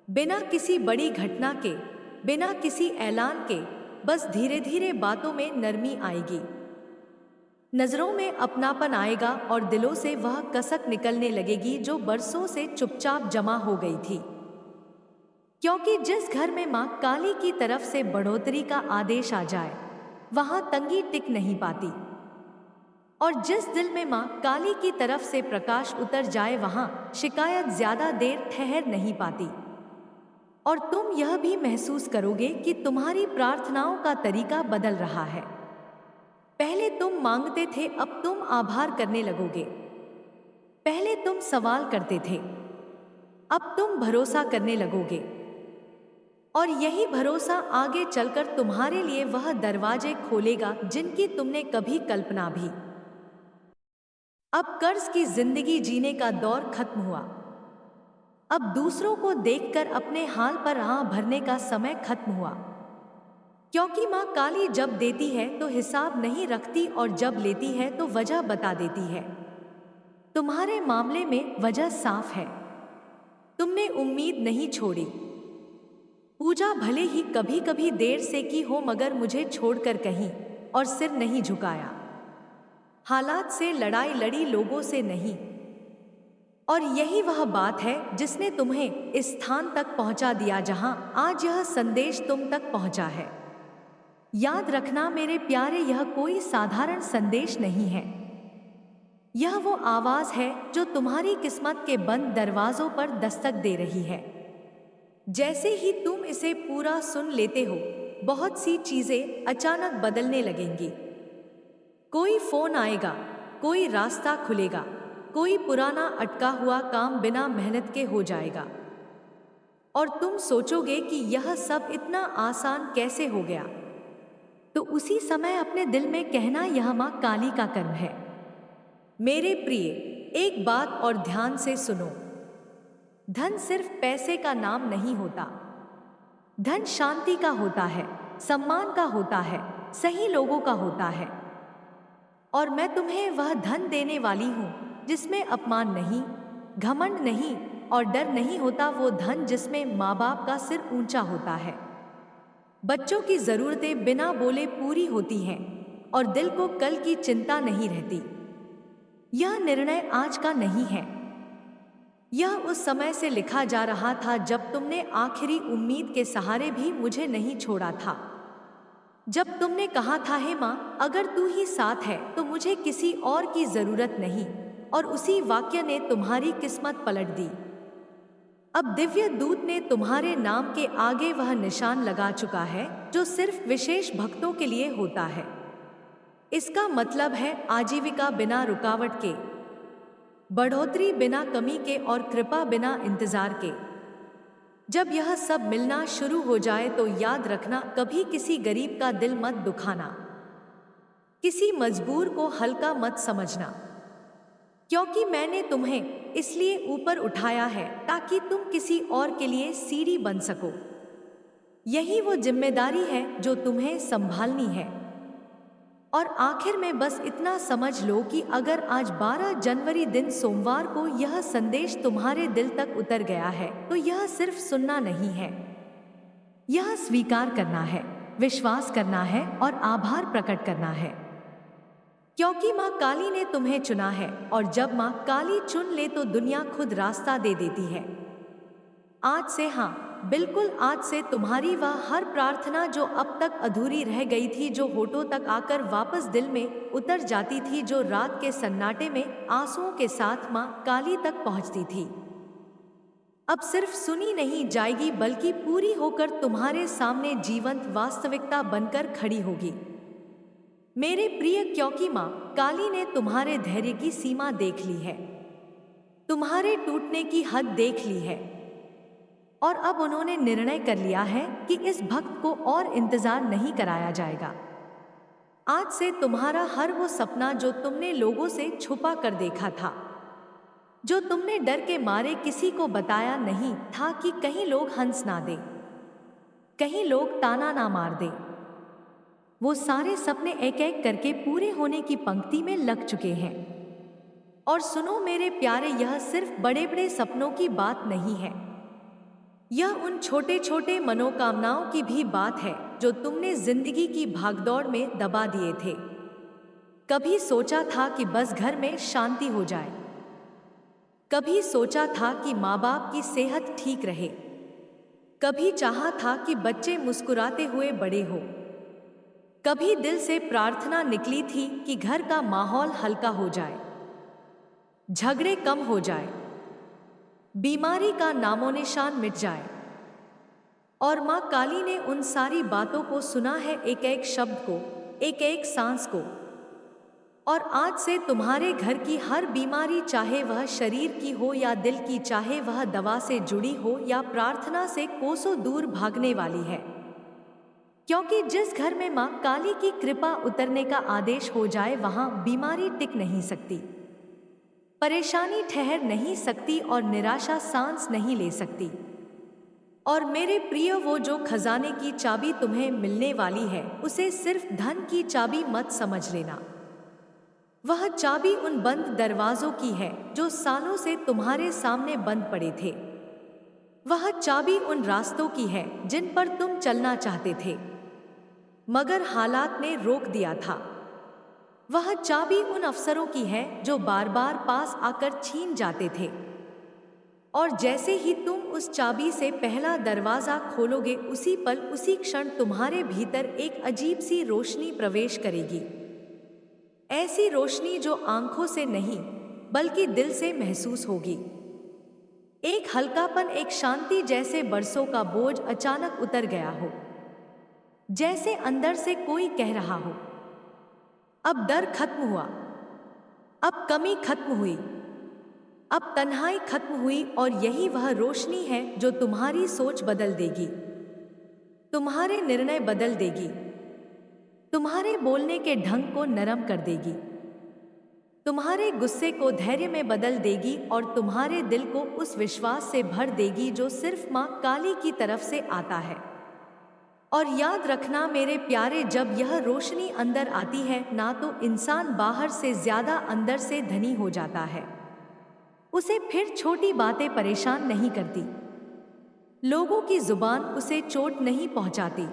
बिना किसी बड़ी घटना के, बिना किसी ऐलान के, बस धीरे धीरे बातों में नरमी आएगी, नजरों में अपनापन आएगा और दिलों से वह कसक निकलने लगेगी जो बरसों से चुपचाप जमा हो गई थी। क्योंकि जिस घर में माँ काली की तरफ से बढ़ोतरी का आदेश आ जाए, वहां तंगी टिक नहीं पाती। और जिस दिल में माँ काली की तरफ से प्रकाश उतर जाए, वहां शिकायत ज्यादा देर ठहर नहीं पाती। और तुम यह भी महसूस करोगे कि तुम्हारी प्रार्थनाओं का तरीका बदल रहा है। पहले तुम मांगते थे, अब तुम आभार करने लगोगे। पहले तुम सवाल करते थे, अब तुम भरोसा करने लगोगे। और यही भरोसा आगे चलकर तुम्हारे लिए वह दरवाजे खोलेगा जिनकी तुमने कभी कल्पना भी। अब कर्ज की जिंदगी जीने का दौर खत्म हुआ। अब दूसरों को देखकर अपने हाल पर आह भरने का समय खत्म हुआ। क्योंकि माँ काली जब देती है तो हिसाब नहीं रखती, और जब लेती है तो वजह बता देती है। तुम्हारे मामले में वजह साफ है। तुमने उम्मीद नहीं छोड़ी। पूजा भले ही कभी कभी देर से की हो, मगर मुझे छोड़कर कहीं और सिर नहीं झुकाया। हालात से लड़ाई लड़ी, लोगों से नहीं। और यही वह बात है जिसने तुम्हें इस स्थान तक पहुंचा दिया जहां आज यह संदेश तुम तक पहुंचा है। याद रखना मेरे प्यारे, यह कोई साधारण संदेश नहीं है। यह वो आवाज है जो तुम्हारी किस्मत के बंद दरवाजों पर दस्तक दे रही है। जैसे ही तुम इसे पूरा सुन लेते हो, बहुत सी चीजें अचानक बदलने लगेंगी। कोई फोन आएगा, कोई रास्ता खुलेगा, कोई पुराना अटका हुआ काम बिना मेहनत के हो जाएगा। और तुम सोचोगे कि यह सब इतना आसान कैसे हो गया। तो उसी समय अपने दिल में कहना, यह माँ काली का कर्म है। मेरे प्रिय, एक बात और ध्यान से सुनो। धन सिर्फ पैसे का नाम नहीं होता। धन शांति का होता है, सम्मान का होता है, सही लोगों का होता है। और मैं तुम्हें वह धन देने वाली हूँ जिसमें अपमान नहीं, घमंड नहीं और डर नहीं होता। वो धन जिसमें माँ बाप का सिर ऊंचा होता है, बच्चों की जरूरतें बिना बोले पूरी होती हैं और दिल को कल की चिंता नहीं रहती। यह निर्णय आज का नहीं है। यह उस समय से लिखा जा रहा था जब तुमने आखिरी उम्मीद के सहारे भी मुझे नहीं छोड़ा था। जब तुमने कहा था, हे माँ, अगर तू ही साथ है तो मुझे किसी और की जरूरत नहीं। और उसी वाक्य ने तुम्हारी किस्मत पलट दी। अब दिव्य दूत ने तुम्हारे नाम के आगे वह निशान लगा चुका है जो सिर्फ विशेष भक्तों के लिए होता है। इसका मतलब है आजीविका बिना रुकावट के, बढ़ोतरी बिना कमी के और कृपा बिना इंतजार के। जब यह सब मिलना शुरू हो जाए तो याद रखना, कभी किसी गरीब का दिल मत दुखाना, किसी मजबूर को हल्का मत समझना। क्योंकि मैंने तुम्हें इसलिए ऊपर उठाया है ताकि तुम किसी और के लिए सीढ़ी बन सको। यही वो जिम्मेदारी है जो तुम्हें संभालनी है। और आखिर में बस इतना समझ लो कि अगर आज 12 जनवरी दिन सोमवार को यह संदेश तुम्हारे दिल तक उतर गया है तो यह सिर्फ सुनना नहीं है, यह स्वीकार करना है, विश्वास करना है और आभार प्रकट करना है। क्योंकि माँ काली ने तुम्हें चुना है, और जब माँ काली चुन ले तो दुनिया खुद रास्ता दे देती है। आज से, हाँ बिल्कुल आज से, तुम्हारी वह हर प्रार्थना जो अब तक अधूरी रह गई थी, जो होठों तक आकर वापस दिल में उतर जाती थी, जो रात के सन्नाटे में आंसुओं के साथ माँ काली तक पहुँचती थी, अब सिर्फ सुनी नहीं जाएगी बल्कि पूरी होकर तुम्हारे सामने जीवंत वास्तविकता बनकर खड़ी होगी। मेरे प्रिय, क्योंकि माँ काली ने तुम्हारे धैर्य की सीमा देख ली है, तुम्हारे टूटने की हद देख ली है, और अब उन्होंने निर्णय कर लिया है कि इस भक्त को और इंतजार नहीं कराया जाएगा। आज से तुम्हारा हर वो सपना जो तुमने लोगों से छुपा कर देखा था, जो तुमने डर के मारे किसी को बताया नहीं था कि कहीं लोग हंस ना दे, कहीं लोग ताना ना मार दे, वो सारे सपने एक एक करके पूरे होने की पंक्ति में लग चुके हैं। और सुनो मेरे प्यारे, यह सिर्फ बड़े बड़े सपनों की बात नहीं है, यह उन छोटे छोटे मनोकामनाओं की भी बात है जो तुमने जिंदगी की भागदौड़ में दबा दिए थे। कभी सोचा था कि बस घर में शांति हो जाए, कभी सोचा था कि माँ बाप की सेहत ठीक रहे, कभी चाहा था कि बच्चे मुस्कुराते हुए बड़े हो, कभी दिल से प्रार्थना निकली थी कि घर का माहौल हल्का हो जाए, झगड़े कम हो जाए, बीमारी का नामोनिशान मिट जाए। और माँ काली ने उन सारी बातों को सुना है, एक एक शब्द को, एक एक सांस को, और आज से तुम्हारे घर की हर बीमारी, चाहे वह शरीर की हो या दिल की, चाहे वह दवा से जुड़ी हो या प्रार्थना से कोसों दूर भागने वाली है। क्योंकि जिस घर में मां काली की कृपा उतरने का आदेश हो जाए, वहां बीमारी टिक नहीं सकती, परेशानी ठहर नहीं सकती और निराशा सांस नहीं ले सकती। और मेरे प्रिय, वो जो खजाने की चाबी तुम्हें मिलने वाली है, उसे सिर्फ धन की चाबी मत समझ लेना। वह चाबी उन बंद दरवाजों की है जो सालों से तुम्हारे सामने बंद पड़े थे। वह चाबी उन रास्तों की है जिन पर तुम चलना चाहते थे, मगर हालात ने रोक दिया था। वह चाबी उन अवसरों की है जो बार बार पास आकर छीन जाते थे। और जैसे ही तुम उस चाबी से पहला दरवाजा खोलोगे, उसी पल, उसी क्षण तुम्हारे भीतर एक अजीब सी रोशनी प्रवेश करेगी। ऐसी रोशनी जो आंखों से नहीं बल्कि दिल से महसूस होगी। एक हल्कापन, एक शांति, जैसे बरसों का बोझ अचानक उतर गया हो। जैसे अंदर से कोई कह रहा हो, अब डर खत्म हुआ, अब कमी खत्म हुई, अब तन्हाई खत्म हुई। और यही वह रोशनी है जो तुम्हारी सोच बदल देगी, तुम्हारे निर्णय बदल देगी, तुम्हारे बोलने के ढंग को नरम कर देगी, तुम्हारे गुस्से को धैर्य में बदल देगी और तुम्हारे दिल को उस विश्वास से भर देगी जो सिर्फ मां काली की तरफ से आता है। और याद रखना मेरे प्यारे, जब यह रोशनी अंदर आती है ना, तो इंसान बाहर से ज्यादा अंदर से धनी हो जाता है। उसे फिर छोटी बातें परेशान नहीं करती, लोगों की जुबान उसे चोट नहीं पहुंचाती,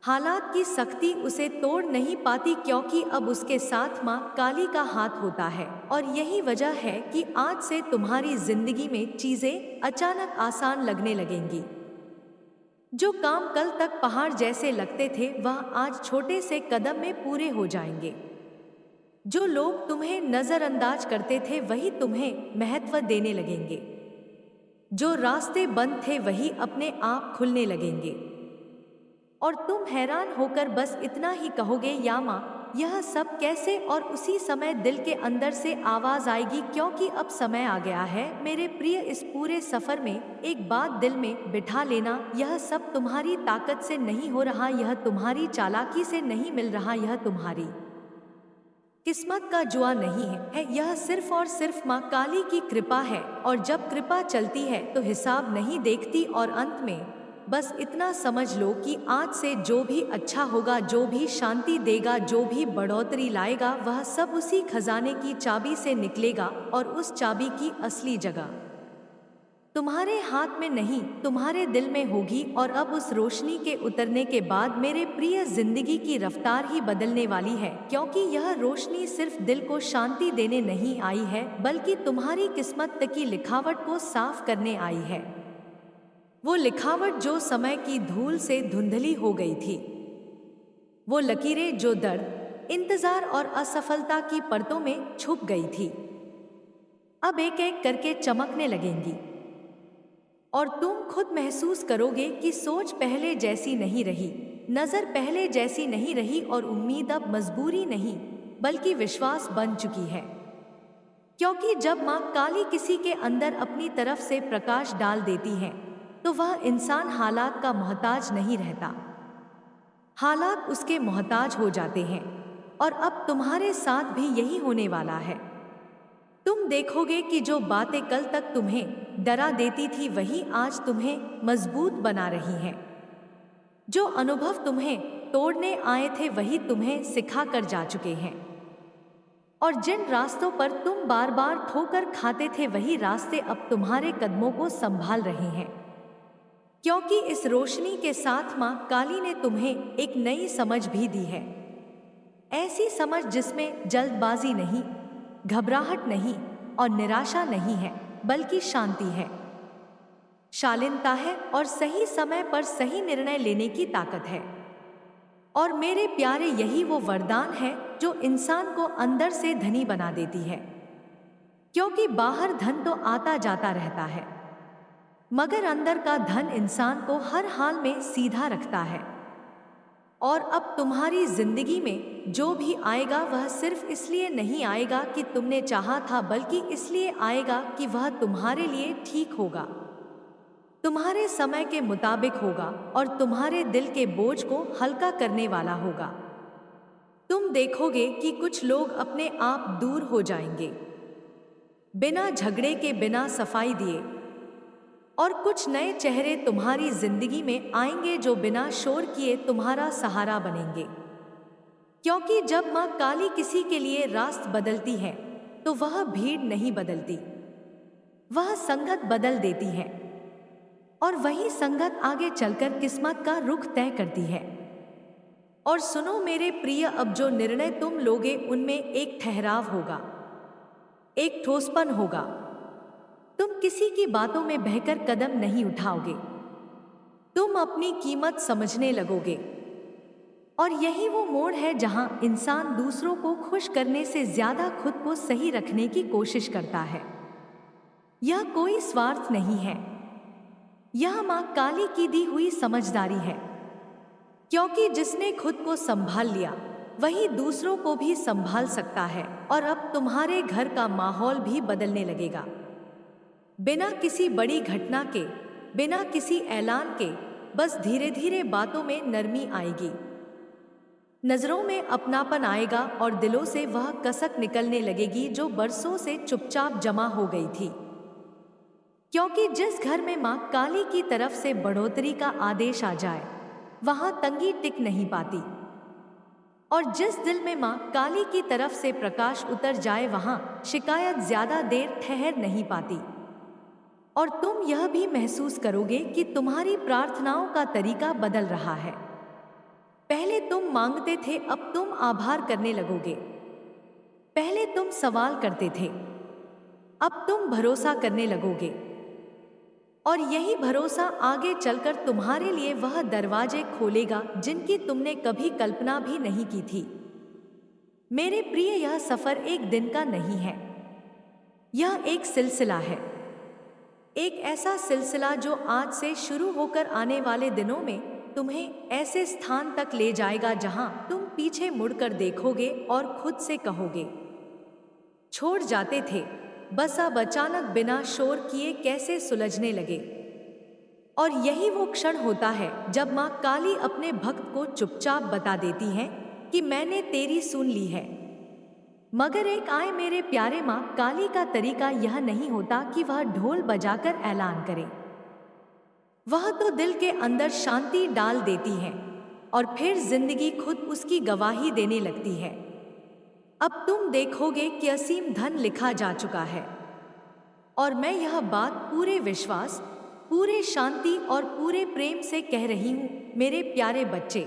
हालात की सख्ती उसे तोड़ नहीं पाती, क्योंकि अब उसके साथ मां काली का हाथ होता है। और यही वजह है कि आज से तुम्हारी जिंदगी में चीजें अचानक आसान लगने लगेंगी। जो काम कल तक पहाड़ जैसे लगते थे, वह आज छोटे से कदम में पूरे हो जाएंगे। जो लोग तुम्हें नजरअंदाज करते थे, वही तुम्हें महत्व देने लगेंगे। जो रास्ते बंद थे, वही अपने आप खुलने लगेंगे। और तुम हैरान होकर बस इतना ही कहोगे, या मां, यह सब कैसे? और उसी समय दिल के अंदर से आवाज आएगी, क्योंकि अब समय आ गया है मेरे प्रिय। इस पूरे सफर में एक बात दिल में बिठा लेना, यह सब तुम्हारी ताकत से नहीं हो रहा, यह तुम्हारी चालाकी से नहीं मिल रहा, यह तुम्हारी किस्मत का जुआ नहीं है, यह सिर्फ और सिर्फ मां काली की कृपा है। और जब कृपा चलती है तो हिसाब नहीं देखती। और अंत में बस इतना समझ लो कि आज से जो भी अच्छा होगा, जो भी शांति देगा, जो भी बढ़ोतरी लाएगा, वह सब उसी खजाने की चाबी से निकलेगा। और उस चाबी की असली जगह तुम्हारे हाथ में नहीं, तुम्हारे दिल में होगी। और अब उस रोशनी के उतरने के बाद मेरे प्रिय, जिंदगी की रफ्तार ही बदलने वाली है, क्योंकि यह रोशनी सिर्फ दिल को शांति देने नहीं आई है, बल्कि तुम्हारी किस्मत की लिखावट को साफ करने आई है। वो लिखावट जो समय की धूल से धुंधली हो गई थी, वो लकीरें जो दर्द, इंतजार और असफलता की परतों में छुप गई थी, अब एक एक करके चमकने लगेंगी। और तुम खुद महसूस करोगे कि सोच पहले जैसी नहीं रही, नजर पहले जैसी नहीं रही, और उम्मीद अब मजबूरी नहीं बल्कि विश्वास बन चुकी है। क्योंकि जब मां काली किसी के अंदर अपनी तरफ से प्रकाश डाल देती है, तो वह इंसान हालात का मोहताज नहीं रहता, हालात उसके मोहताज हो जाते हैं। और अब तुम्हारे साथ भी यही होने वाला है। तुम देखोगे कि जो बातें कल तक तुम्हें डरा देती थी, वही आज तुम्हें मजबूत बना रही हैं। जो अनुभव तुम्हें तोड़ने आए थे, वही तुम्हें सिखा कर जा चुके हैं। और जिन रास्तों पर तुम बार बार ठोकर खाते थे, वही रास्ते अब तुम्हारे कदमों को संभाल रहे हैं। क्योंकि इस रोशनी के साथ मां काली ने तुम्हें एक नई समझ भी दी है। ऐसी समझ जिसमें जल्दबाजी नहीं, घबराहट नहीं और निराशा नहीं है, बल्कि शांति है, शालीनता है और सही समय पर सही निर्णय लेने की ताकत है। और मेरे प्यारे, यही वो वरदान है जो इंसान को अंदर से धनी बना देती है। क्योंकि बाहर धन तो आता जाता रहता है, मगर अंदर का धन इंसान को हर हाल में सीधा रखता है। और अब तुम्हारी जिंदगी में जो भी आएगा वह सिर्फ इसलिए नहीं आएगा कि तुमने चाहा था, बल्कि इसलिए आएगा कि वह तुम्हारे लिए ठीक होगा, तुम्हारे समय के मुताबिक होगा और तुम्हारे दिल के बोझ को हल्का करने वाला होगा। तुम देखोगे कि कुछ लोग अपने आप दूर हो जाएंगे, बिना झगड़े के, बिना सफाई दिए, और कुछ नए चेहरे तुम्हारी जिंदगी में आएंगे जो बिना शोर किए तुम्हारा सहारा बनेंगे। क्योंकि जब माँ काली किसी के लिए रास्ता बदलती है तो वह भीड़ नहीं बदलती, वह संगत बदल देती है, और वही संगत आगे चलकर किस्मत का रुख तय करती है। और सुनो मेरे प्रिय, अब जो निर्णय तुम लोगे उनमें एक ठहराव होगा, एक ठोसपन होगा। तुम किसी की बातों में बहकर कदम नहीं उठाओगे, तुम अपनी कीमत समझने लगोगे। और यही वो मोड़ है जहां इंसान दूसरों को खुश करने से ज्यादा खुद को सही रखने की कोशिश करता है। यह कोई स्वार्थ नहीं है, यह मां काली की दी हुई समझदारी है। क्योंकि जिसने खुद को संभाल लिया वही दूसरों को भी संभाल सकता है। और अब तुम्हारे घर का माहौल भी बदलने लगेगा, बिना किसी बड़ी घटना के, बिना किसी ऐलान के, बस धीरे धीरे बातों में नरमी आएगी, नजरों में अपनापन आएगा और दिलों से वह कसक निकलने लगेगी जो बरसों से चुपचाप जमा हो गई थी। क्योंकि जिस घर में मां काली की तरफ से बढ़ोतरी का आदेश आ जाए वहां तंगी टिक नहीं पाती, और जिस दिल में मां काली की तरफ से प्रकाश उतर जाए वहां शिकायत ज्यादा देर ठहर नहीं पाती। और तुम यह भी महसूस करोगे कि तुम्हारी प्रार्थनाओं का तरीका बदल रहा है। पहले तुम मांगते थे, अब तुम आभार करने लगोगे। पहले तुम सवाल करते थे, अब तुम भरोसा करने लगोगे। और यही भरोसा आगे चलकर तुम्हारे लिए वह दरवाजे खोलेगा जिनकी तुमने कभी कल्पना भी नहीं की थी। मेरे प्रिय, यह सफर एक दिन का नहीं है, यह एक सिलसिला है। एक ऐसा सिलसिला जो आज से शुरू होकर आने वाले दिनों में तुम्हें ऐसे स्थान तक ले जाएगा जहां तुम पीछे मुड़कर देखोगे और खुद से कहोगे, छोड़ जाते थे, बस अब अचानक बिना शोर किए कैसे सुलझने लगे। और यही वो क्षण होता है जब मां काली अपने भक्त को चुपचाप बता देती है कि मैंने तेरी सुन ली है। मगर एक आए मेरे प्यारे, मां काली का तरीका यह नहीं होता कि वह ढोल बजाकर ऐलान करे। वह तो दिल के अंदर शांति डाल देती है और फिर जिंदगी खुद उसकी गवाही देने लगती है। अब तुम देखोगे कि असीम धन लिखा जा चुका है, और मैं यह बात पूरे विश्वास, पूरे शांति और पूरे प्रेम से कह रही हूं मेरे प्यारे बच्चे।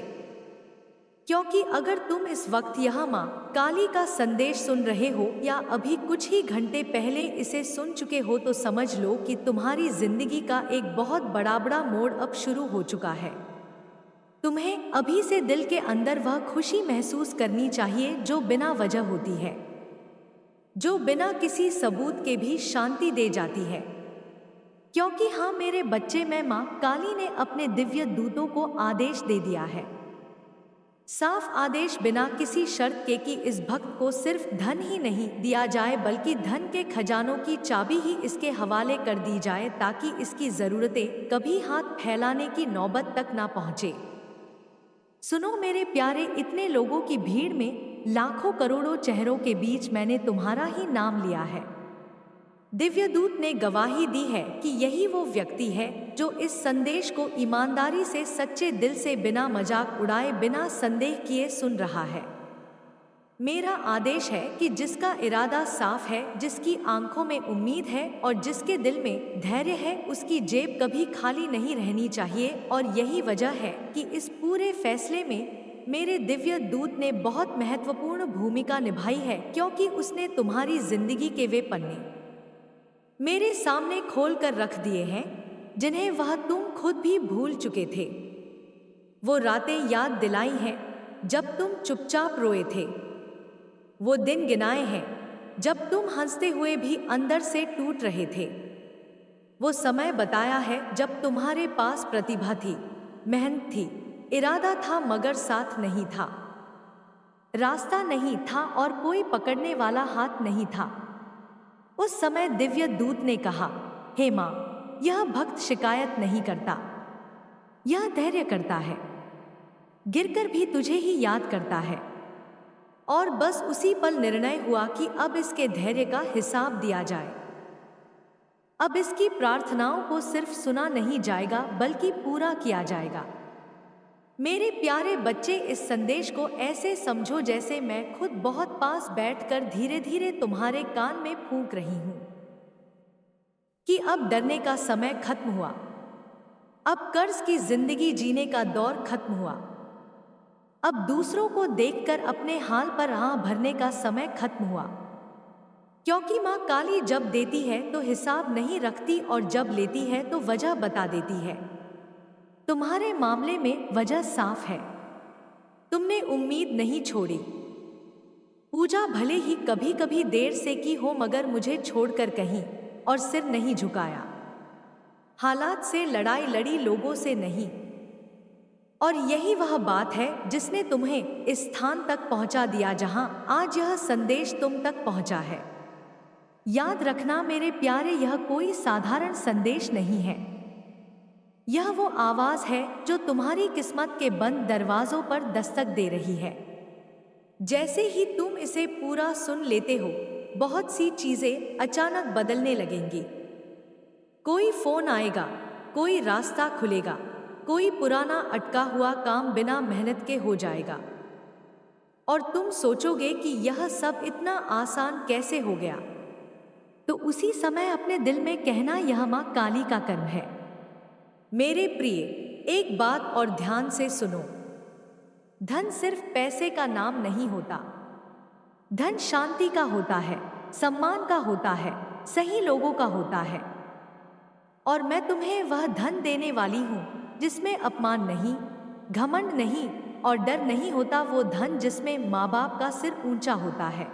क्योंकि अगर तुम इस वक्त यह मां काली का संदेश सुन रहे हो या अभी कुछ ही घंटे पहले इसे सुन चुके हो तो समझ लो कि तुम्हारी जिंदगी का एक बहुत बड़ा मोड़ अब शुरू हो चुका है। तुम्हें अभी से दिल के अंदर वह खुशी महसूस करनी चाहिए जो बिना वजह होती है, जो बिना किसी सबूत के भी शांति दे जाती है। क्योंकि हाँ मेरे बच्चे, मैं मां काली ने अपने दिव्य दूतों को आदेश दे दिया है, साफ आदेश, बिना किसी शर्त के कि इस भक्त को सिर्फ धन ही नहीं दिया जाए बल्कि धन के खजानों की चाबी ही इसके हवाले कर दी जाए, ताकि इसकी जरूरतें कभी हाथ फैलाने की नौबत तक ना पहुंचे। सुनो मेरे प्यारे, इतने लोगों की भीड़ में, लाखों करोड़ों चेहरों के बीच मैंने तुम्हारा ही नाम लिया है। दिव्य दूत ने गवाही दी है कि यही वो व्यक्ति है जो इस संदेश को ईमानदारी से, सच्चे दिल से, बिना मजाक उड़ाए, बिना संदेह किए सुन रहा है। मेरा आदेश है कि जिसका इरादा साफ है, जिसकी आंखों में उम्मीद है और जिसके दिल में धैर्य है, उसकी जेब कभी खाली नहीं रहनी चाहिए। और यही वजह है कि इस पूरे फैसले में मेरे दिव्य दूत ने बहुत महत्वपूर्ण भूमिका निभाई है, क्योंकि उसने तुम्हारी जिंदगी के वे पन्ने मेरे सामने खोल कर रख दिए हैं जिन्हें वह तुम खुद भी भूल चुके थे। वो रातें याद दिलाई हैं जब तुम चुपचाप रोए थे, वो दिन गिनाए हैं जब तुम हंसते हुए भी अंदर से टूट रहे थे, वो समय बताया है जब तुम्हारे पास प्रतिभा थी, मेहनत थी, इरादा था मगर साथ नहीं था, रास्ता नहीं था और कोई पकड़ने वाला हाथ नहीं था। उस समय दिव्य दूत ने कहा, हे मां, यह भक्त शिकायत नहीं करता, यह धैर्य करता है, गिरकर भी तुझे ही याद करता है। और बस उसी पल निर्णय हुआ कि अब इसके धैर्य का हिसाब दिया जाए। अब इसकी प्रार्थनाओं को सिर्फ सुना नहीं जाएगा बल्कि पूरा किया जाएगा। मेरे प्यारे बच्चे, इस संदेश को ऐसे समझो जैसे मैं खुद बहुत पास बैठकर धीरे धीरे तुम्हारे कान में फूंक रही हूं कि अब डरने का समय खत्म हुआ, अब कर्ज की जिंदगी जीने का दौर खत्म हुआ, अब दूसरों को देखकर अपने हाल पर आह भरने का समय खत्म हुआ। क्योंकि माँ काली जब देती है तो हिसाब नहीं रखती और जब लेती है तो वजह बता देती है। तुम्हारे मामले में वजह साफ है, तुमने उम्मीद नहीं छोड़ी। पूजा भले ही कभी कभी देर से की हो मगर मुझे छोड़कर कहीं और सिर नहीं झुकाया। हालात से लड़ाई लड़ी, लोगों से नहीं। और यही वह बात है जिसने तुम्हें इस स्थान तक पहुंचा दिया जहां आज यह संदेश तुम तक पहुंचा है। याद रखना मेरे प्यारे, यह कोई साधारण संदेश नहीं है। यह वो आवाज है जो तुम्हारी किस्मत के बंद दरवाजों पर दस्तक दे रही है। जैसे ही तुम इसे पूरा सुन लेते हो, बहुत सी चीजें अचानक बदलने लगेंगी। कोई फोन आएगा, कोई रास्ता खुलेगा, कोई पुराना अटका हुआ काम बिना मेहनत के हो जाएगा और तुम सोचोगे कि यह सब इतना आसान कैसे हो गया। तो उसी समय अपने दिल में कहना, यह मां काली का कर्म है। मेरे प्रिय, एक बात और ध्यान से सुनो। धन सिर्फ पैसे का नाम नहीं होता। धन शांति का होता है, सम्मान का होता है, सही लोगों का होता है। और मैं तुम्हें वह धन देने वाली हूं जिसमें अपमान नहीं, घमंड नहीं और डर नहीं होता। वो धन जिसमें माँ बाप का सिर ऊंचा होता है,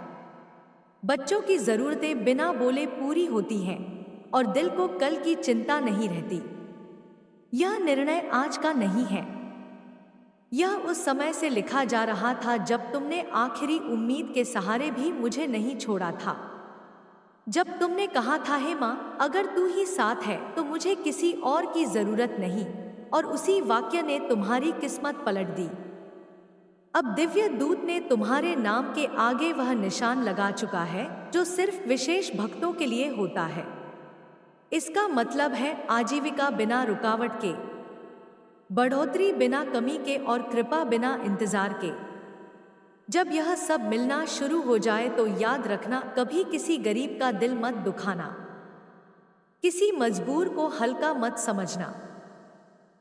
बच्चों की जरूरतें बिना बोले पूरी होती हैं और दिल को कल की चिंता नहीं रहती। यह निर्णय आज का नहीं है, यह उस समय से लिखा जा रहा था जब तुमने आखिरी उम्मीद के सहारे भी मुझे नहीं छोड़ा था। जब तुमने कहा था, हे मां, अगर तू ही साथ है तो मुझे किसी और की जरूरत नहीं। और उसी वाक्य ने तुम्हारी किस्मत पलट दी। अब दिव्य दूत ने तुम्हारे नाम के आगे वह निशान लगा चुका है जो सिर्फ विशेष भक्तों के लिए होता है। इसका मतलब है आजीविका बिना रुकावट के, बढ़ोतरी बिना कमी के और कृपा बिना इंतजार के। जब यह सब मिलना शुरू हो जाए तो याद रखना, कभी किसी गरीब का दिल मत दुखाना, किसी मजबूर को हल्का मत समझना।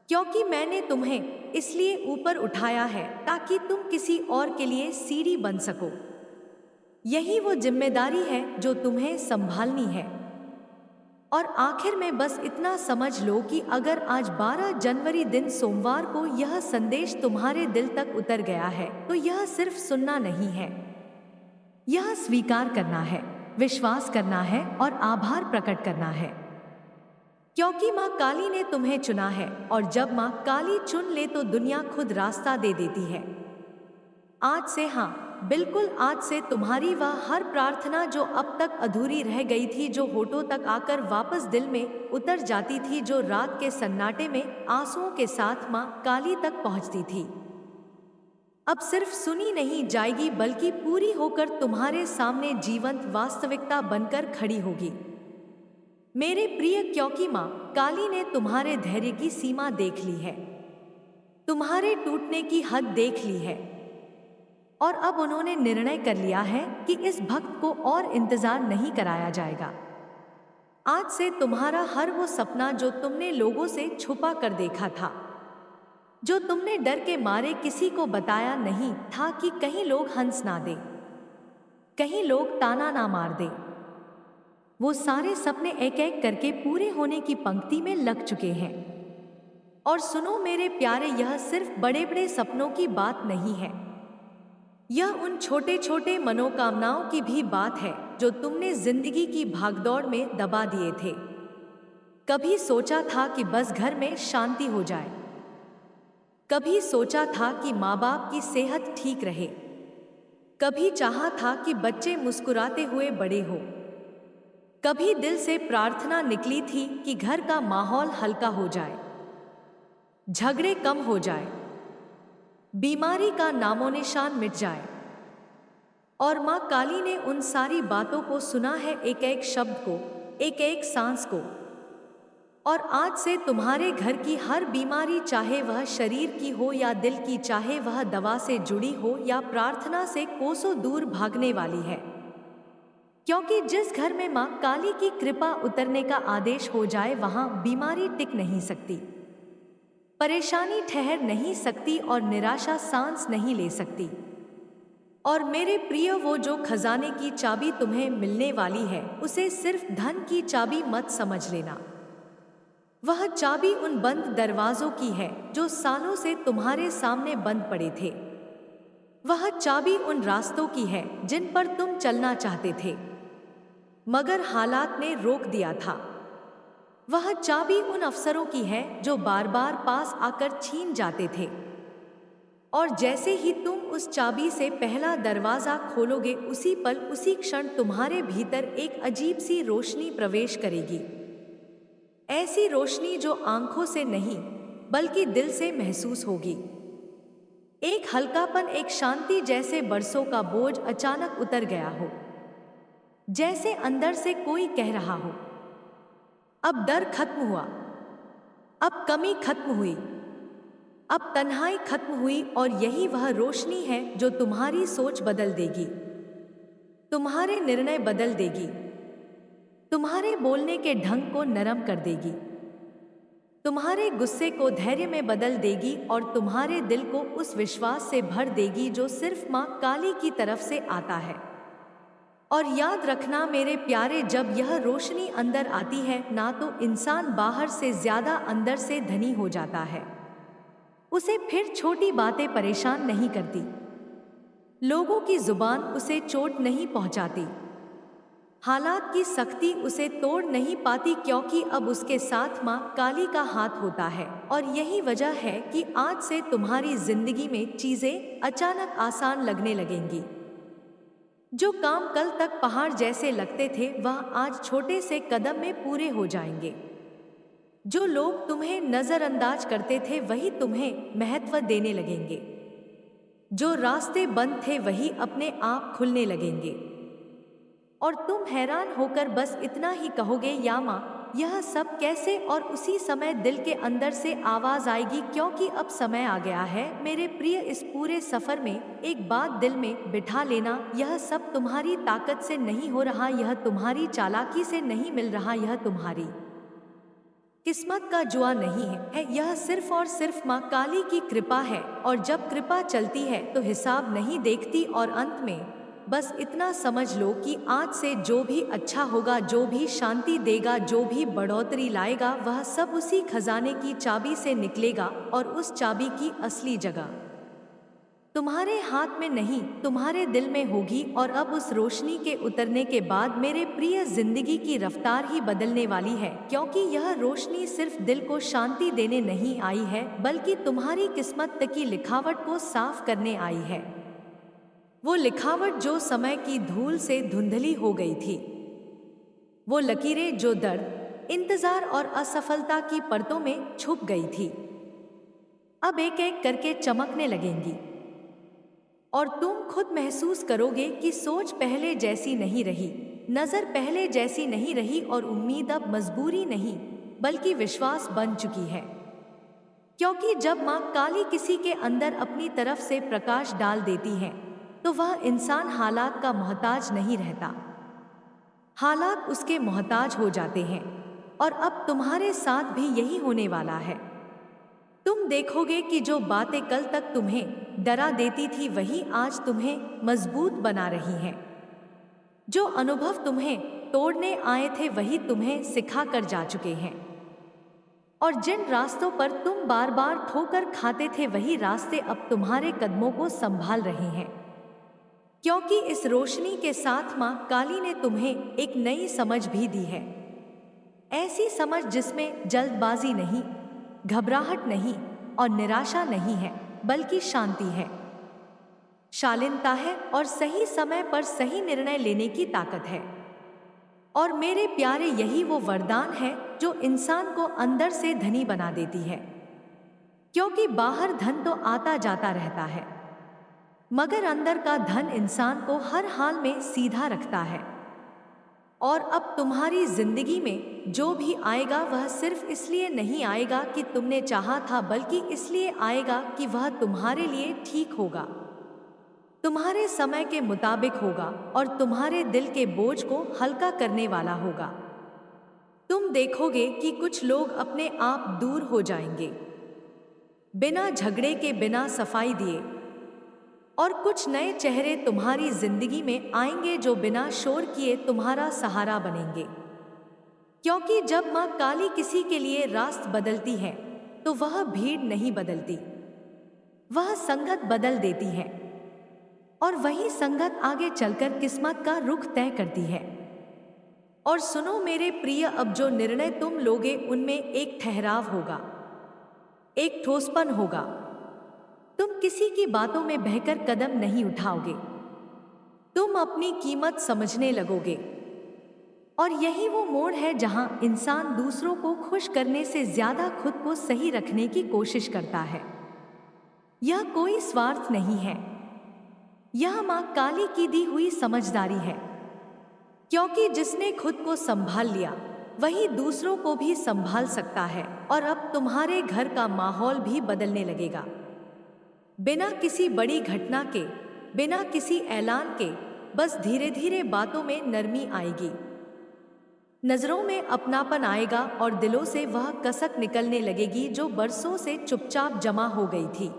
क्योंकि मैंने तुम्हें इसलिए ऊपर उठाया है ताकि तुम किसी और के लिए सीढ़ी बन सको। यही वो जिम्मेदारी है जो तुम्हें संभालनी है। और आखिर में बस इतना समझ लो कि अगर आज 12 जनवरी दिन सोमवार को यह संदेश तुम्हारे दिल तक उतर गया है तो यह सिर्फ सुनना नहीं है, यह स्वीकार करना है, विश्वास करना है और आभार प्रकट करना है। क्योंकि माँ काली ने तुम्हें चुना है और जब माँ काली चुन ले तो दुनिया खुद रास्ता दे देती है। आज से, हाँ बिल्कुल आज से, तुम्हारी वह हर प्रार्थना जो अब तक अधूरी रह गई थी, जो होठों तक आकर वापस दिल में उतर जाती थी, जो रात के सन्नाटे में आंसुओं के साथ माँ काली तक पहुँचती थी, अब सिर्फ सुनी नहीं जाएगी बल्कि पूरी होकर तुम्हारे सामने जीवंत वास्तविकता बनकर खड़ी होगी। मेरे प्रिय, क्योंकि माँ काली ने तुम्हारे धैर्य की सीमा देख ली है, तुम्हारे टूटने की हद देख ली है और अब उन्होंने निर्णय कर लिया है कि इस भक्त को और इंतजार नहीं कराया जाएगा। आज से तुम्हारा हर वो सपना जो तुमने लोगों से छुपा कर देखा था, जो तुमने डर के मारे किसी को बताया नहीं था कि कहीं लोग हंस ना दे, कहीं लोग ताना ना मार दे, वो सारे सपने एक एक करके पूरे होने की पंक्ति में लग चुके हैं। और सुनो मेरे प्यारे, यह सिर्फ बड़े बड़े सपनों की बात नहीं है, यह उन छोटे छोटे मनोकामनाओं की भी बात है जो तुमने जिंदगी की भागदौड़ में दबा दिए थे। कभी सोचा था कि बस घर में शांति हो जाए, कभी सोचा था कि माँ बाप की सेहत ठीक रहे, कभी चाहा था कि बच्चे मुस्कुराते हुए बड़े हो, कभी दिल से प्रार्थना निकली थी कि घर का माहौल हल्का हो जाए, झगड़े कम हो जाए, बीमारी का नामो निशान मिट जाए। और माँ काली ने उन सारी बातों को सुना है, एक एक शब्द को, एक एक सांस को। और आज से तुम्हारे घर की हर बीमारी, चाहे वह शरीर की हो या दिल की, चाहे वह दवा से जुड़ी हो या प्रार्थना से कोसों दूर भागने वाली है। क्योंकि जिस घर में माँ काली की कृपा उतरने का आदेश हो जाए, वहां बीमारी टिक नहीं सकती, परेशानी ठहर नहीं सकती और निराशा सांस नहीं ले सकती। और मेरे प्रिय, वो जो खजाने की चाबी तुम्हें मिलने वाली है, उसे सिर्फ धन की चाबी मत समझ लेना। वह चाबी उन बंद दरवाजों की है जो सालों से तुम्हारे सामने बंद पड़े थे। वह चाबी उन रास्तों की है जिन पर तुम चलना चाहते थे मगर हालात ने रोक दिया था। वह चाबी उन अवसरों की है जो बार बार पास आकर छीन जाते थे। और जैसे ही तुम उस चाबी से पहला दरवाजा खोलोगे, उसी पल, उसी क्षण तुम्हारे भीतर एक अजीब सी रोशनी प्रवेश करेगी। ऐसी रोशनी जो आंखों से नहीं बल्कि दिल से महसूस होगी। एक हल्कापन, एक शांति, जैसे बरसों का बोझ अचानक उतर गया हो। जैसे अंदर से कोई कह रहा हो, अब डर खत्म हुआ, अब कमी खत्म हुई, अब तन्हाई खत्म हुई। और यही वह रोशनी है जो तुम्हारी सोच बदल देगी, तुम्हारे निर्णय बदल देगी, तुम्हारे बोलने के ढंग को नरम कर देगी, तुम्हारे गुस्से को धैर्य में बदल देगी और तुम्हारे दिल को उस विश्वास से भर देगी जो सिर्फ माँ काली की तरफ से आता है। और याद रखना मेरे प्यारे, जब यह रोशनी अंदर आती है, ना तो इंसान बाहर से ज्यादा अंदर से धनी हो जाता है। उसे फिर छोटी बातें परेशान नहीं करती, लोगों की जुबान उसे चोट नहीं पहुंचाती, हालात की सख्ती उसे तोड़ नहीं पाती, क्योंकि अब उसके साथ माँ काली का हाथ होता है। और यही वजह है कि आज से तुम्हारी जिंदगी में चीजें अचानक आसान लगने लगेंगी। जो काम कल तक पहाड़ जैसे लगते थे, वह आज छोटे से कदम में पूरे हो जाएंगे। जो लोग तुम्हें नजरअंदाज करते थे, वही तुम्हें महत्व देने लगेंगे। जो रास्ते बंद थे, वही अपने आप खुलने लगेंगे। और तुम हैरान होकर बस इतना ही कहोगे, या माँ यह सब कैसे? और उसी समय दिल के अंदर से आवाज आएगी, क्योंकि अब समय आ गया है मेरे प्रिय। इस पूरे सफर में एक बात दिल में बिठा लेना, यह सब तुम्हारी ताकत से नहीं हो रहा, यह तुम्हारी चालाकी से नहीं मिल रहा, यह तुम्हारी किस्मत का जुआ नहीं है, यह सिर्फ और सिर्फ माँ काली की कृपा है। और जब कृपा चलती है तो हिसाब नहीं देखती। और अंत में बस इतना समझ लो कि आज से जो भी अच्छा होगा, जो भी शांति देगा, जो भी बढ़ोतरी लाएगा, वह सब उसी खजाने की चाबी से निकलेगा। और उस चाबी की असली जगह तुम्हारे हाथ में नहीं, तुम्हारे दिल में होगी। और अब उस रोशनी के उतरने के बाद मेरे प्रिय, जिंदगी की रफ्तार ही बदलने वाली है, क्योंकि यह रोशनी सिर्फ दिल को शांति देने नहीं आई है, बल्कि तुम्हारी किस्मत की लिखावट को साफ करने आई है। वो लिखावट जो समय की धूल से धुंधली हो गई थी, वो लकीरें जो दर्द, इंतजार और असफलता की परतों में छुप गई थी, अब एक एक करके चमकने लगेंगी। और तुम खुद महसूस करोगे कि सोच पहले जैसी नहीं रही, नजर पहले जैसी नहीं रही, और उम्मीद अब मजबूरी नहीं बल्कि विश्वास बन चुकी है। क्योंकि जब माँ काली किसी के अंदर अपनी तरफ से प्रकाश डाल देती है, तो वह इंसान हालात का मोहताज नहीं रहता, हालात उसके मोहताज हो जाते हैं। और अब तुम्हारे साथ भी यही होने वाला है। तुम देखोगे कि जो बातें कल तक तुम्हें डरा देती थी, वही आज तुम्हें मजबूत बना रही हैं। जो अनुभव तुम्हें तोड़ने आए थे, वही तुम्हें सिखा कर जा चुके हैं। और जिन रास्तों पर तुम बार बार ठोकर खाते थे, वही रास्ते अब तुम्हारे कदमों को संभाल रहे हैं। क्योंकि इस रोशनी के साथ माँ काली ने तुम्हें एक नई समझ भी दी है। ऐसी समझ जिसमें जल्दबाजी नहीं, घबराहट नहीं, और निराशा नहीं है, बल्कि शांति है, शालीनता है और सही समय पर सही निर्णय लेने की ताकत है। और मेरे प्यारे, यही वो वरदान है जो इंसान को अंदर से धनी बना देती है। क्योंकि बाहर धन तो आता जाता रहता है, मगर अंदर का धन इंसान को हर हाल में सीधा रखता है। और अब तुम्हारी जिंदगी में जो भी आएगा वह सिर्फ इसलिए नहीं आएगा कि तुमने चाहा था, बल्कि इसलिए आएगा कि वह तुम्हारे लिए ठीक होगा, तुम्हारे समय के मुताबिक होगा और तुम्हारे दिल के बोझ को हल्का करने वाला होगा। तुम देखोगे कि कुछ लोग अपने आप दूर हो जाएंगे, बिना झगड़े के, बिना सफाई दिए, और कुछ नए चेहरे तुम्हारी जिंदगी में आएंगे जो बिना शोर किए तुम्हारा सहारा बनेंगे। क्योंकि जब माँ काली किसी के लिए रास्ता बदलती है तो वह भीड़ नहीं बदलती, वह संगत बदल देती है, और वही संगत आगे चलकर किस्मत का रुख तय करती है। और सुनो मेरे प्रिय, अब जो निर्णय तुम लोगे उनमें एक ठहराव होगा, एक ठोसपन होगा। तुम किसी की बातों में बहकर कदम नहीं उठाओगे, तुम अपनी कीमत समझने लगोगे। और यही वो मोड़ है जहां इंसान दूसरों को खुश करने से ज्यादा खुद को सही रखने की कोशिश करता है। यह कोई स्वार्थ नहीं है, यह मां काली की दी हुई समझदारी है। क्योंकि जिसने खुद को संभाल लिया वही दूसरों को भी संभाल सकता है। और अब तुम्हारे घर का माहौल भी बदलने लगेगा, बिना किसी बड़ी घटना के, बिना किसी ऐलान के, बस धीरे धीरे बातों में नरमी आएगी, नजरों में अपनापन आएगा और दिलों से वह कसक निकलने लगेगी जो बरसों से चुपचाप जमा हो गई थी।